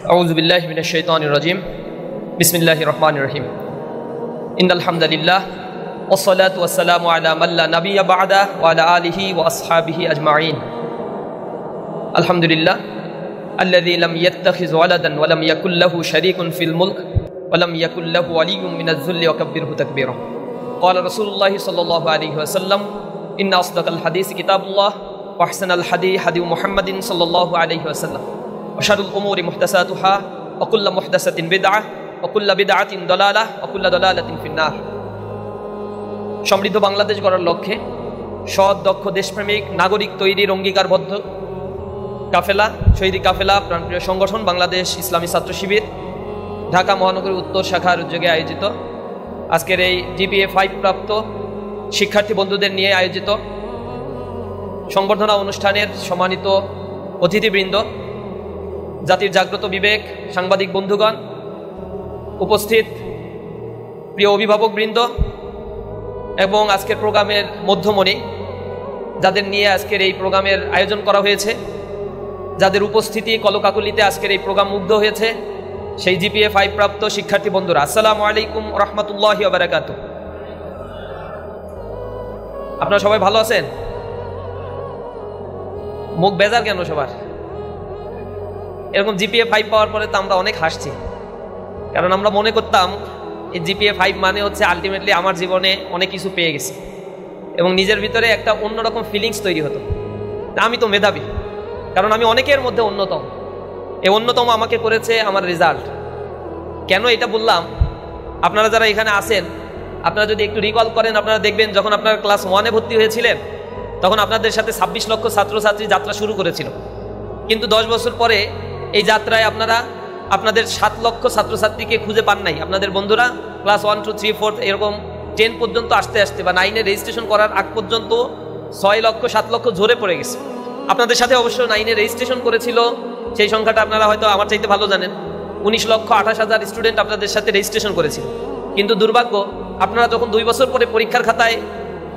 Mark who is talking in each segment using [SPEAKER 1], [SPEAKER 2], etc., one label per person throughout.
[SPEAKER 1] أعوذ بالله من الشيطان الرجيم بسم الله الرحمن الرحيم إن الحمد لله والصلاة والسلام على من لا نبي بعده وعلى آله وأصحابه أجمعين الحمد لله الذي لم يتخذ ولدا ولم يكن له شريك في الملك ولم يكن له ولي من الذل وكبره تكبيرا قال رسول الله صلى الله عليه وسلم إن أصدق الحديث كتاب الله وأحسن الحديث حديث محمد صلى الله عليه وسلم وشر الأمور محدثاتها وكل محدثة بدعة وكل بدعة ضلالة وكل ضلالة في النار সমৃদ্ধ বাংলাদেশ গড়ার লক্ষ্যে সৎ দক্ষ দেশপ্রেমিক নাগরিক তৈরির অঙ্গীকারবদ্ধ কাফেলা শহীদি কাফেলা প্রাণপ্রিয় সংগঠন বাংলাদেশ ইসলামী ছাত্র শিবির ঢাকা মহানগরী উত্তর শাখার উদ্যোগে আয়োজিত আজকের এই জিপিএ 5 প্রাপ্ত শিক্ষার্থী বন্ধুদের নিয়ে আয়োজিত সংবর্ধনা অনুষ্ঠানের সম্মানিত অতিথিবৃন্দ, জাতির জাগ্রত বিবেক, সাংবাদিক বন্ধুগণ, উপস্থিত প্রিয় অভিভাবকবৃন্দ এবং আজকের প্রোগ্রামের মধ্যমণি যাদের নিয়ে আজকের এই প্রোগ্রামের আয়োজন করা হয়েছে, যাদের উপস্থিতি কলকাকলিতে আজকের এই প্রোগ্রাম মুগ্ধ হয়েছে, সেই জিপিএ 5 প্রাপ্ত শিক্ষার্থী বন্ধুরা, আসসালামু আলাইকুম ওয়া রাহমাতুল্লাহি ওয়া বারাকাতুহু। আপনারা সবাই ভালো আছেন? মুখ বেজার কেন সবার? এরকম জিপিএ 5 পাওয়ার পরে তো আমরা অনেক হাসছি, কারণ আমরা মনে করতাম এই জিপিএ 5 মানে হচ্ছে আলটিমেটলি আমার জীবনে অনেক কিছু পেয়ে গেছি এবং নিজের ভিতরে একটা অন্যরকম ফিলিংস তৈরি হতো। আমি তো মেধাবী, কারণ আমি অনেকের মধ্যে অন্যতম। এই অন্যতম আমাকে করেছে আমার রেজাল্ট। কেন এটা বললাম? আপনারা যারা এখানে আছেন, আপনারা যদি একটু রিকল করেন, আপনারা দেখবেন যখন আপনারা ক্লাস 1-এ ভর্তি হয়েছিলেন তখন আপনাদের সাথে 26 লক্ষ ছাত্রছাত্রী যাত্রা শুরু করেছিল, কিন্তু 10 বছর পরে এই যাত্রায় আপনারা আপনাদের 7 লক্ষ ছাত্রছাত্রীকে খুঁজে পান নাই। আপনাদের বন্ধুরা ক্লাস 1, 2, 3, 4 এরকম 10 পর্যন্ত আসতে আসতে বা 9-এ রেজিস্ট্রেশন করার আগ পর্যন্ত 6 লক্ষ 7 লক্ষ ঝরে পড়ে গেছে। আপনাদের সাথে অবশ্য 9-এ রেজিস্ট্রেশন করেছিল, সেই সংখ্যাটা আপনারা হয়তো আমার চাইতে ভালো জানেন, 19,28,000 স্টুডেন্ট আপনাদের সাথে রেজিস্ট্রেশন করেছিল। কিন্তু দুর্ভাগ্য, আপনারা যখন 2 বছর পরে পরীক্ষার খাতায়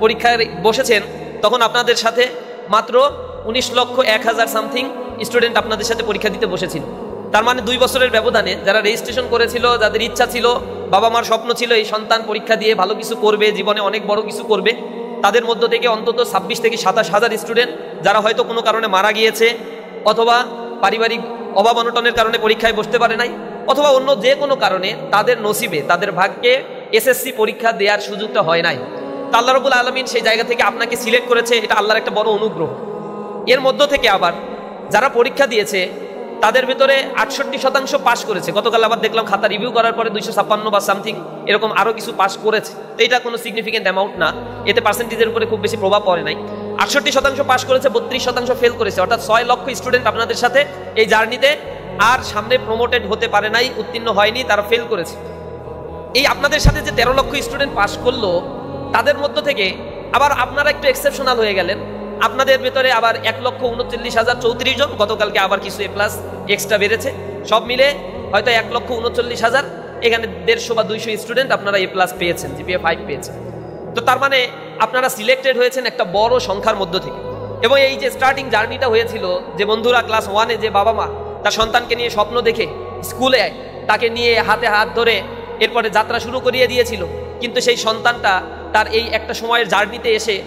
[SPEAKER 1] পরীক্ষায় বসেছেন তখন আপনাদের সাথে মাত্র 19,01,000 সামথিং স্টুডেন্ট আপনাদের সাথে পরীক্ষা দিতে বসেছিল। তার মানে 2 বছরের ব্যবধানে যারা রেজিস্ট্রেশন করেছিল, যাদের ইচ্ছা ছিল, বাবা মার স্বপ্ন ছিল এই সন্তান পরীক্ষা দিয়ে ভালো কিছু করবে, জীবনে অনেক বড় কিছু করবে, তাদের মধ্য থেকে অন্তত 26 থেকে 27,000 স্টুডেন্ট যারা হয়তো কোনো কারণে মারা গিয়েছে, অথবা পারিবারিক অভাব অনটনের কারণে পরীক্ষায় বসতে পারে নাই, অথবা অন্য যে কোনো কারণে তাদের নসিবে, তাদের ভাগ্যে এসএসসি পরীক্ষা দেওয়ার সুযোগটা হয় নাই। তা আল্লাহ রাব্বুল আলামিন সেই জায়গা থেকে আপনাকে সিলেক্ট করেছে, এটা আল্লাহর একটা বড় অনুগ্রহ। এর মধ্য থেকে আবার যারা পরীক্ষা দিয়েছে তাদের ভিতরে 68% পাস করেছে। গতকাল আবার দেখলাম খাতা রিভিউ করার পরে 256 বা সামথিং এরকম আরও কিছু পাস করেছে। তো এটা কোনো সিগনিফিকেন্ট অ্যামাউন্ট না, এতে পার্সেন্টেজের উপরে খুব বেশি প্রভাব পড়ে নাই। 68% পাস করেছে, 32% ফেল করেছে, অর্থাৎ 6 লক্ষ স্টুডেন্ট আপনাদের সাথে এই জার্নিতে আর সামনে প্রমোটেড হতে পারে নাই, উত্তীর্ণ হয়নি, তারা ফেল করেছে। এই আপনাদের সাথে যে 13 লক্ষ স্টুডেন্ট পাস করলো তাদের মধ্য থেকে আবার আপনারা একটু এক্সেপশনাল হয়ে গেলেন। আপনাদের ভেতরে আবার 1,39,034 জন, গতকালকে আবার কিছু এ প্লাস এক্সট্রা বেড়েছে, সব মিলে হয়তো 1,39,000, এখানে 150 বা 200 স্টুডেন্ট আপনারা এ প্লাস পেয়েছেন, জিপিএ 5 পেয়েছেন। তো তার মানে আপনারা সিলেক্টেড হয়েছেন একটা বড় সংখ্যার মধ্য থেকে। এবং এই যে স্টার্টিং জার্নিটা হয়েছিল, যে বন্ধুরা ক্লাস 1-এ যে বাবা মা তার সন্তানকে নিয়ে স্বপ্ন দেখে স্কুলে তাকে নিয়ে হাতে হাত ধরে এরপরে যাত্রা শুরু করিয়ে দিয়েছিল, কিন্তু সেই সন্তানটা তার এই একটা সময়ের জার্নিতে এসে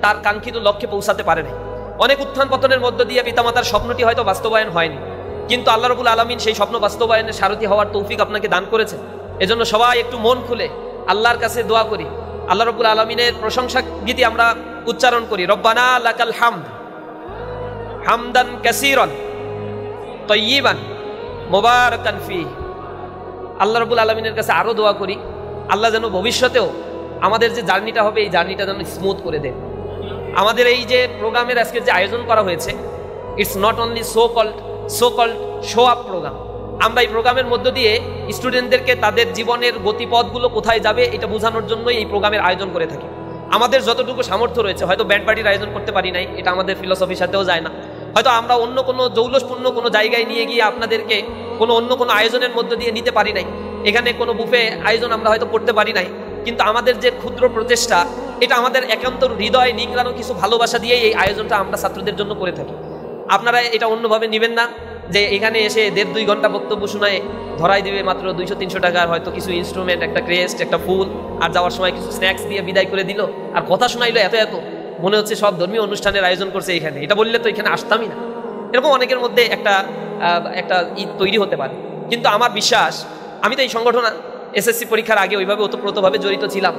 [SPEAKER 1] তার কাঙ্ক্ষিত লক্ষ্যে পৌঁছাতে পারে নাই। অনেক উত্থান পতনের মধ্য দিয়ে পিতামাতার স্বপ্নটি হয়তো বাস্তবায়ন হয়নি, কিন্তু আল্লাহ রাব্বুল আলামিন সেই স্বপ্ন বাস্তবায়নের সারথি হওয়ার তৌফিক আপনাকে দান করেছে। এজন্য সবাই একটু মন খুলে আল্লাহর কাছে দোয়া করি, আল্লাহ রাব্বুল আলামিনের প্রশংসা গীতি আমরা উচ্চারণ করি, রব্বানা লাকাল হামদ হামদান কাসীরান তাইয়িবান মুবারাকান ফীহি। আল্লাহ রাব্বুল আলামিনের কাছে আরও দোয়া করি, আল্লাহ যেন ভবিষ্যতেও আমাদের যে জার্নিটা হবে এই জার্নিটা যেন স্মুথ করে দেন। আমাদের এই যে প্রোগ্রামের আজকে যে আয়োজন করা হয়েছে, it's not only so called show up program. আমরা এই প্রোগ্রামের মধ্য দিয়ে স্টুডেন্টদেরকে তাদের জীবনের গতিপথগুলো কোথায় যাবে এটা বোঝানোর জন্যই এই প্রোগ্রামের আয়োজন করে থাকি। আমাদের যতটুকু সামর্থ্য রয়েছে, হয়তো ব্যান্ড পার্টির আয়োজন করতে পারি নাই, এটা আমাদের ফিলোসফির সাথেও যায় না, হয়তো আমরা অন্য কোনো জৌলসপূর্ণ কোনো জায়গায় নিয়ে গিয়ে আপনাদেরকে অন্য কোনো আয়োজনের মধ্য দিয়ে নিতে পারি নাই, এখানে কোনো বুফে আয়োজন আমরা হয়তো করতে পারি নাই, কিন্তু আমাদের যে ক্ষুদ্র প্রচেষ্টা, এটা আমাদের একান্ত হৃদয় নিংড়ানো কিছু ভালোবাসা দিয়ে এই আয়োজনটা আমরা ছাত্রদের জন্য করে থাকি। আপনারা এটা অন্যভাবে নেবেন না, যে এখানে এসে 1.5-2 ঘন্টা বক্তব্য শোনায় ধরাই দিবে মাত্র 200-300 টাকার, হয়তো কিছু ইনস্ট্রুমেন্ট, একটা ক্রেস্ট, একটা ফুল, আর যাওয়ার সময় কিছু স্ন্যাক্স দিয়ে বিদায় করে দিল, আর কথা শোনাইলো এত এত, মনে হচ্ছে সব ধর্মীয় অনুষ্ঠানের আয়োজন করছে এখানে। এটা বললে তো এখানে আসতামই না। এরকম অনেকের মধ্যে একটা ঈদ তৈরি হতে পারে। কিন্তু আমার বিশ্বাস, আমি তো এই সংগঠন এসএসসি পরীক্ষার আগে ওইভাবে ওতপ্রোতভাবে জড়িত ছিলাম।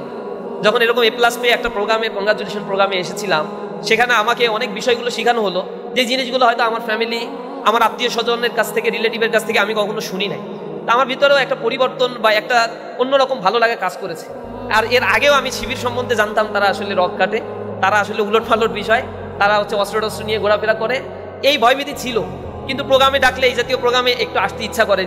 [SPEAKER 1] যখন এরকম A+ পেয়ে একটা প্রোগ্রামে, কংগ্রাচুলেশন প্রোগ্রামে এসেছিলাম, সেখানে আমাকে অনেক বিষয়গুলো শেখানো হলো, যে জিনিসগুলো হয়তো আমার ফ্যামিলি, আমার আত্মীয় স্বজনের কাছ থেকে, রিলেটিভের কাছ থেকে আমি কখনো শুনি নাই। তা আমার ভিতরেও একটা পরিবর্তন বা একটা অন্যরকম ভালো লাগা কাজ করেছে। আর এর আগেও আমি শিবির সম্বন্ধে জানতাম, তারা আসলে রক কাটে, তারা আসলে উলট পালট বিষয়, তারা হচ্ছে অস্ত্র টস্ত্র নিয়ে ঘোরাফেরা করে, এই ভয়ভীতি ছিল। কিন্তু প্রোগ্রামে ডাকলে, এই জাতীয় প্রোগ্রামে একটু আসতে ইচ্ছা করে,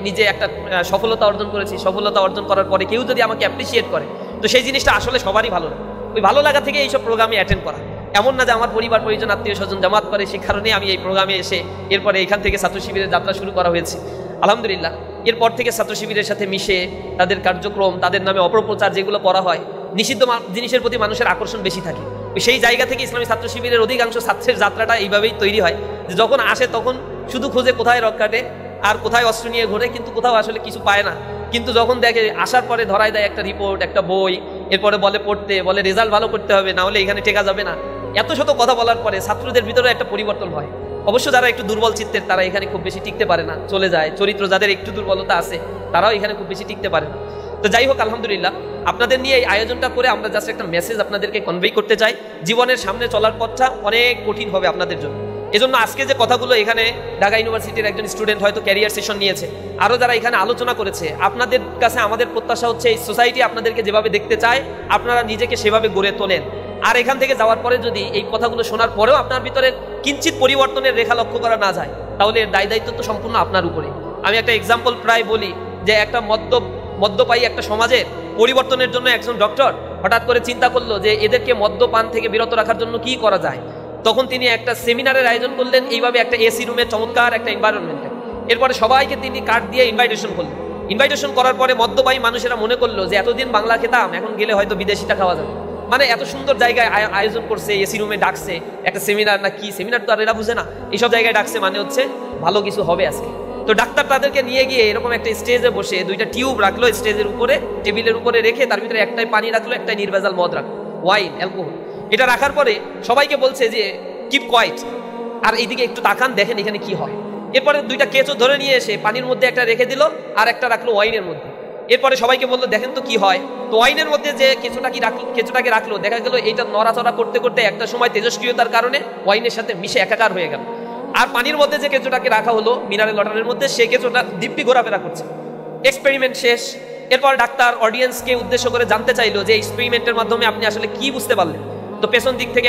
[SPEAKER 1] নিজে একটা সফলতা অর্জন করেছি, সফলতা অর্জন করার পরে কেউ যদি আমাকে অ্যাপ্রিসিয়েট করে, তো সেই জিনিসটা আসলে সবারই ভালো লাগে। ওই ভালো লাগা থেকে এইসব প্রোগ্রামে অ্যাটেন্ড করা। এমন না যে আমার পরিবার পরিজন আত্মীয় স্বজন জামাত করে, সেই কারণে আমি এই প্রোগ্রামে এসে এরপরে এখান থেকে ছাত্র শিবিরের যাত্রা শুরু করা হয়েছে। আলহামদুলিল্লাহ, এরপর থেকে ছাত্র শিবিরের সাথে মিশে তাদের কার্যক্রম, তাদের নামে অপপ্রচার যেগুলো করা হয়, নিষিদ্ধ জিনিসের প্রতি মানুষের আকর্ষণ বেশি থাকে। সেই জায়গা থেকে ইসলামী ছাত্র শিবিরের অধিকাংশ ছাত্রের যাত্রাটা এইভাবেই তৈরি হয়, যে যখন আসে তখন শুধু খোঁজে কোথায় রক কাটে আর কোথায় অস্ত্র নিয়ে ঘোরে, কিন্তু কোথাও আসলে কিছু পায় না। কিন্তু যখন দেখে আসার পরে ধরায় দেয় একটা রিপোর্ট, একটা বই, এরপরে বলে পড়তে, বলে রেজাল্ট ভালো করতে হবে, না হলে এখানে টেকা যাবে না, এত শত কথা বলার পরে ছাত্রদের ভিতরে একটা পরিবর্তন হয়। অবশ্য যারা একটু দুর্বল চিত্তের, তারা এখানে খুব বেশি টিকতে পারে না, চলে যায়। চরিত্র যাদের একটু দুর্বলতা আছে, তারাও এখানে খুব বেশি টিকতে পারে না। তো যাই হোক, আলহামদুলিল্লাহ, আপনাদের নিয়ে এই আয়োজনটা করে আমরা জাস্ট একটা মেসেজ আপনাদেরকে কনভে করতে চাই। জীবনের সামনে চলার পথটা অনেক কঠিন হবে আপনাদের জন্য। এজন্য আজকে যে কথাগুলো এখানে ঢাকা ইউনিভার্সিটির একজন স্টুডেন্ট হয়তো ক্যারিয়ার সেশন নিয়েছে, আরও যারা এখানে আলোচনা করেছে, আপনাদের কাছে আমাদের প্রত্যাশা হচ্ছে এই সোসাইটি আপনাদেরকে যেভাবে দেখতে চায়, আপনারা নিজেকে সেভাবে গড়ে তোলেন। আর এখান থেকে যাওয়ার পরে যদি এই কথাগুলো শোনার পরেও আপনার ভিতরে কিঞ্চিত পরিবর্তনের রেখা লক্ষ্য করা না যায়, তাহলে এর দায় দায়িত্ব তো সম্পূর্ণ আপনার উপরে। আমি একটা এক্সাম্পল প্রায় বলি, যে একটা মদ্যপায়ী একটা সমাজের পরিবর্তনের জন্য একজন ডক্টর হঠাৎ করে চিন্তা করলো যে এদেরকে মদ্যপান থেকে বিরত রাখার জন্য কি করা যায়। তখন তিনি একটা সেমিনারের আয়োজন করলেন, এইভাবে একটা এসি রুমে, চমৎকার একটা এনভায়রনমেন্টে। এরপরে সবাইকে তিনি কার্ড দিয়ে ইনভাইটেশন করলেন। ইনভাইটেশন করার পরে মদ্যপায়ী মানুষেরা মনে করলো যে এতদিন বাংলা খেতাম, এখন গেলে হয়তো বিদেশিটা খাওয়া যাবে। মানে এত সুন্দর জায়গায় আয়োজন করছে, এসি রুমে ডাকছে, একটা সেমিনার না কি সেমিনার তো আর এরা বুঝে না, এইসব জায়গায় ডাকছে, মানে হচ্ছে ভালো কিছু হবে আজকে। তো ডাক্তার তাদেরকে নিয়ে গিয়ে এরকম একটা স্টেজে বসে 2টা টিউব রাখলো স্টেজের উপরে, টেবিলের উপরে রেখে তার ভিতরে একটাই পানি রাখলো, একটাই নির্ভেজাল মদ রাখলো, ওয়াইন, অ্যালকোহল। এটা রাখার পরে সবাইকে বলছে যে কিপ কোয়াইট, আর এইদিকে একটু তাকান, দেখেন এখানে কি হয়। এরপরে 2টা কেঁচো ধরে নিয়ে এসে পানির মধ্যে একটা রেখে দিল, আর একটা রাখলো ওয়াইনের মধ্যে। এরপরে সবাইকে বললো দেখেন তো কি হয়। তো ওয়াইনের মধ্যে যে কেঁচোটাকে রাখলো, দেখা গেল এইটা নড়াচড়া করতে করতে একটা সময় তেজস্ক্রিয়তার কারণে ওয়াইনের সাথে মিশে একাকার হয়ে গেল। আর পানির মধ্যে যে কেঁচোটাকে রাখা হলো মিনারেল ওয়াটারের মধ্যে, সে কেঁচোটা দিব্যি ঘোরাফেরা করছে। এক্সপেরিমেন্ট শেষ। এরপর ডাক্তার অডিয়েন্সকে উদ্দেশ্য করে জানতে চাইলো যে এক্সপেরিমেন্টের মাধ্যমে আপনি আসলে কি বুঝতে পারলেন। তো পেছন দিক থেকে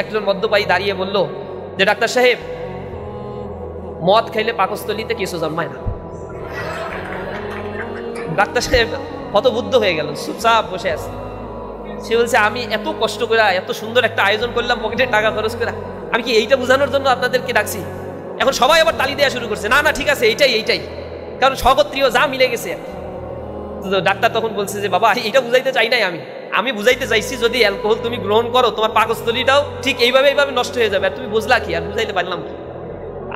[SPEAKER 1] একজন মদ্যপায়ী দাঁড়িয়ে বলল যে ডাক্তার সাহেব, মদ খাইলে পাকস্থলিতে কিছু জন্মায় না। ডাক্তার সাহেব হতবুদ্ধ হয়ে গেল, চুপচাপ বসে আছে। সে বলছে আমি এত কষ্ট করে এত সুন্দর একটা আয়োজন করলাম, পকেটে টাকা খরচ করে, আমি কি এইটা বোঝানোর জন্য আপনাদেরকে ডাকছি? এখন সবাই আবার তালি দেওয়া শুরু করছে, না না ঠিক আছে, এইটাই, কারণ স্বগোত্রীয় যা মিলে গেছে। তো ডাক্তার তখন বলছে যে বাবা, এইটা বুঝাইতে চাই নাই, আমি বুঝাইতে চাইছি যদি অ্যালকোহল তুমি গ্রহণ করো, তোমার পাকস্থলীটাও ঠিক এইভাবে নষ্ট হয়ে যাবে। আর তুমি বুঝলা কি, আর বুঝাইতে পারলাম কি?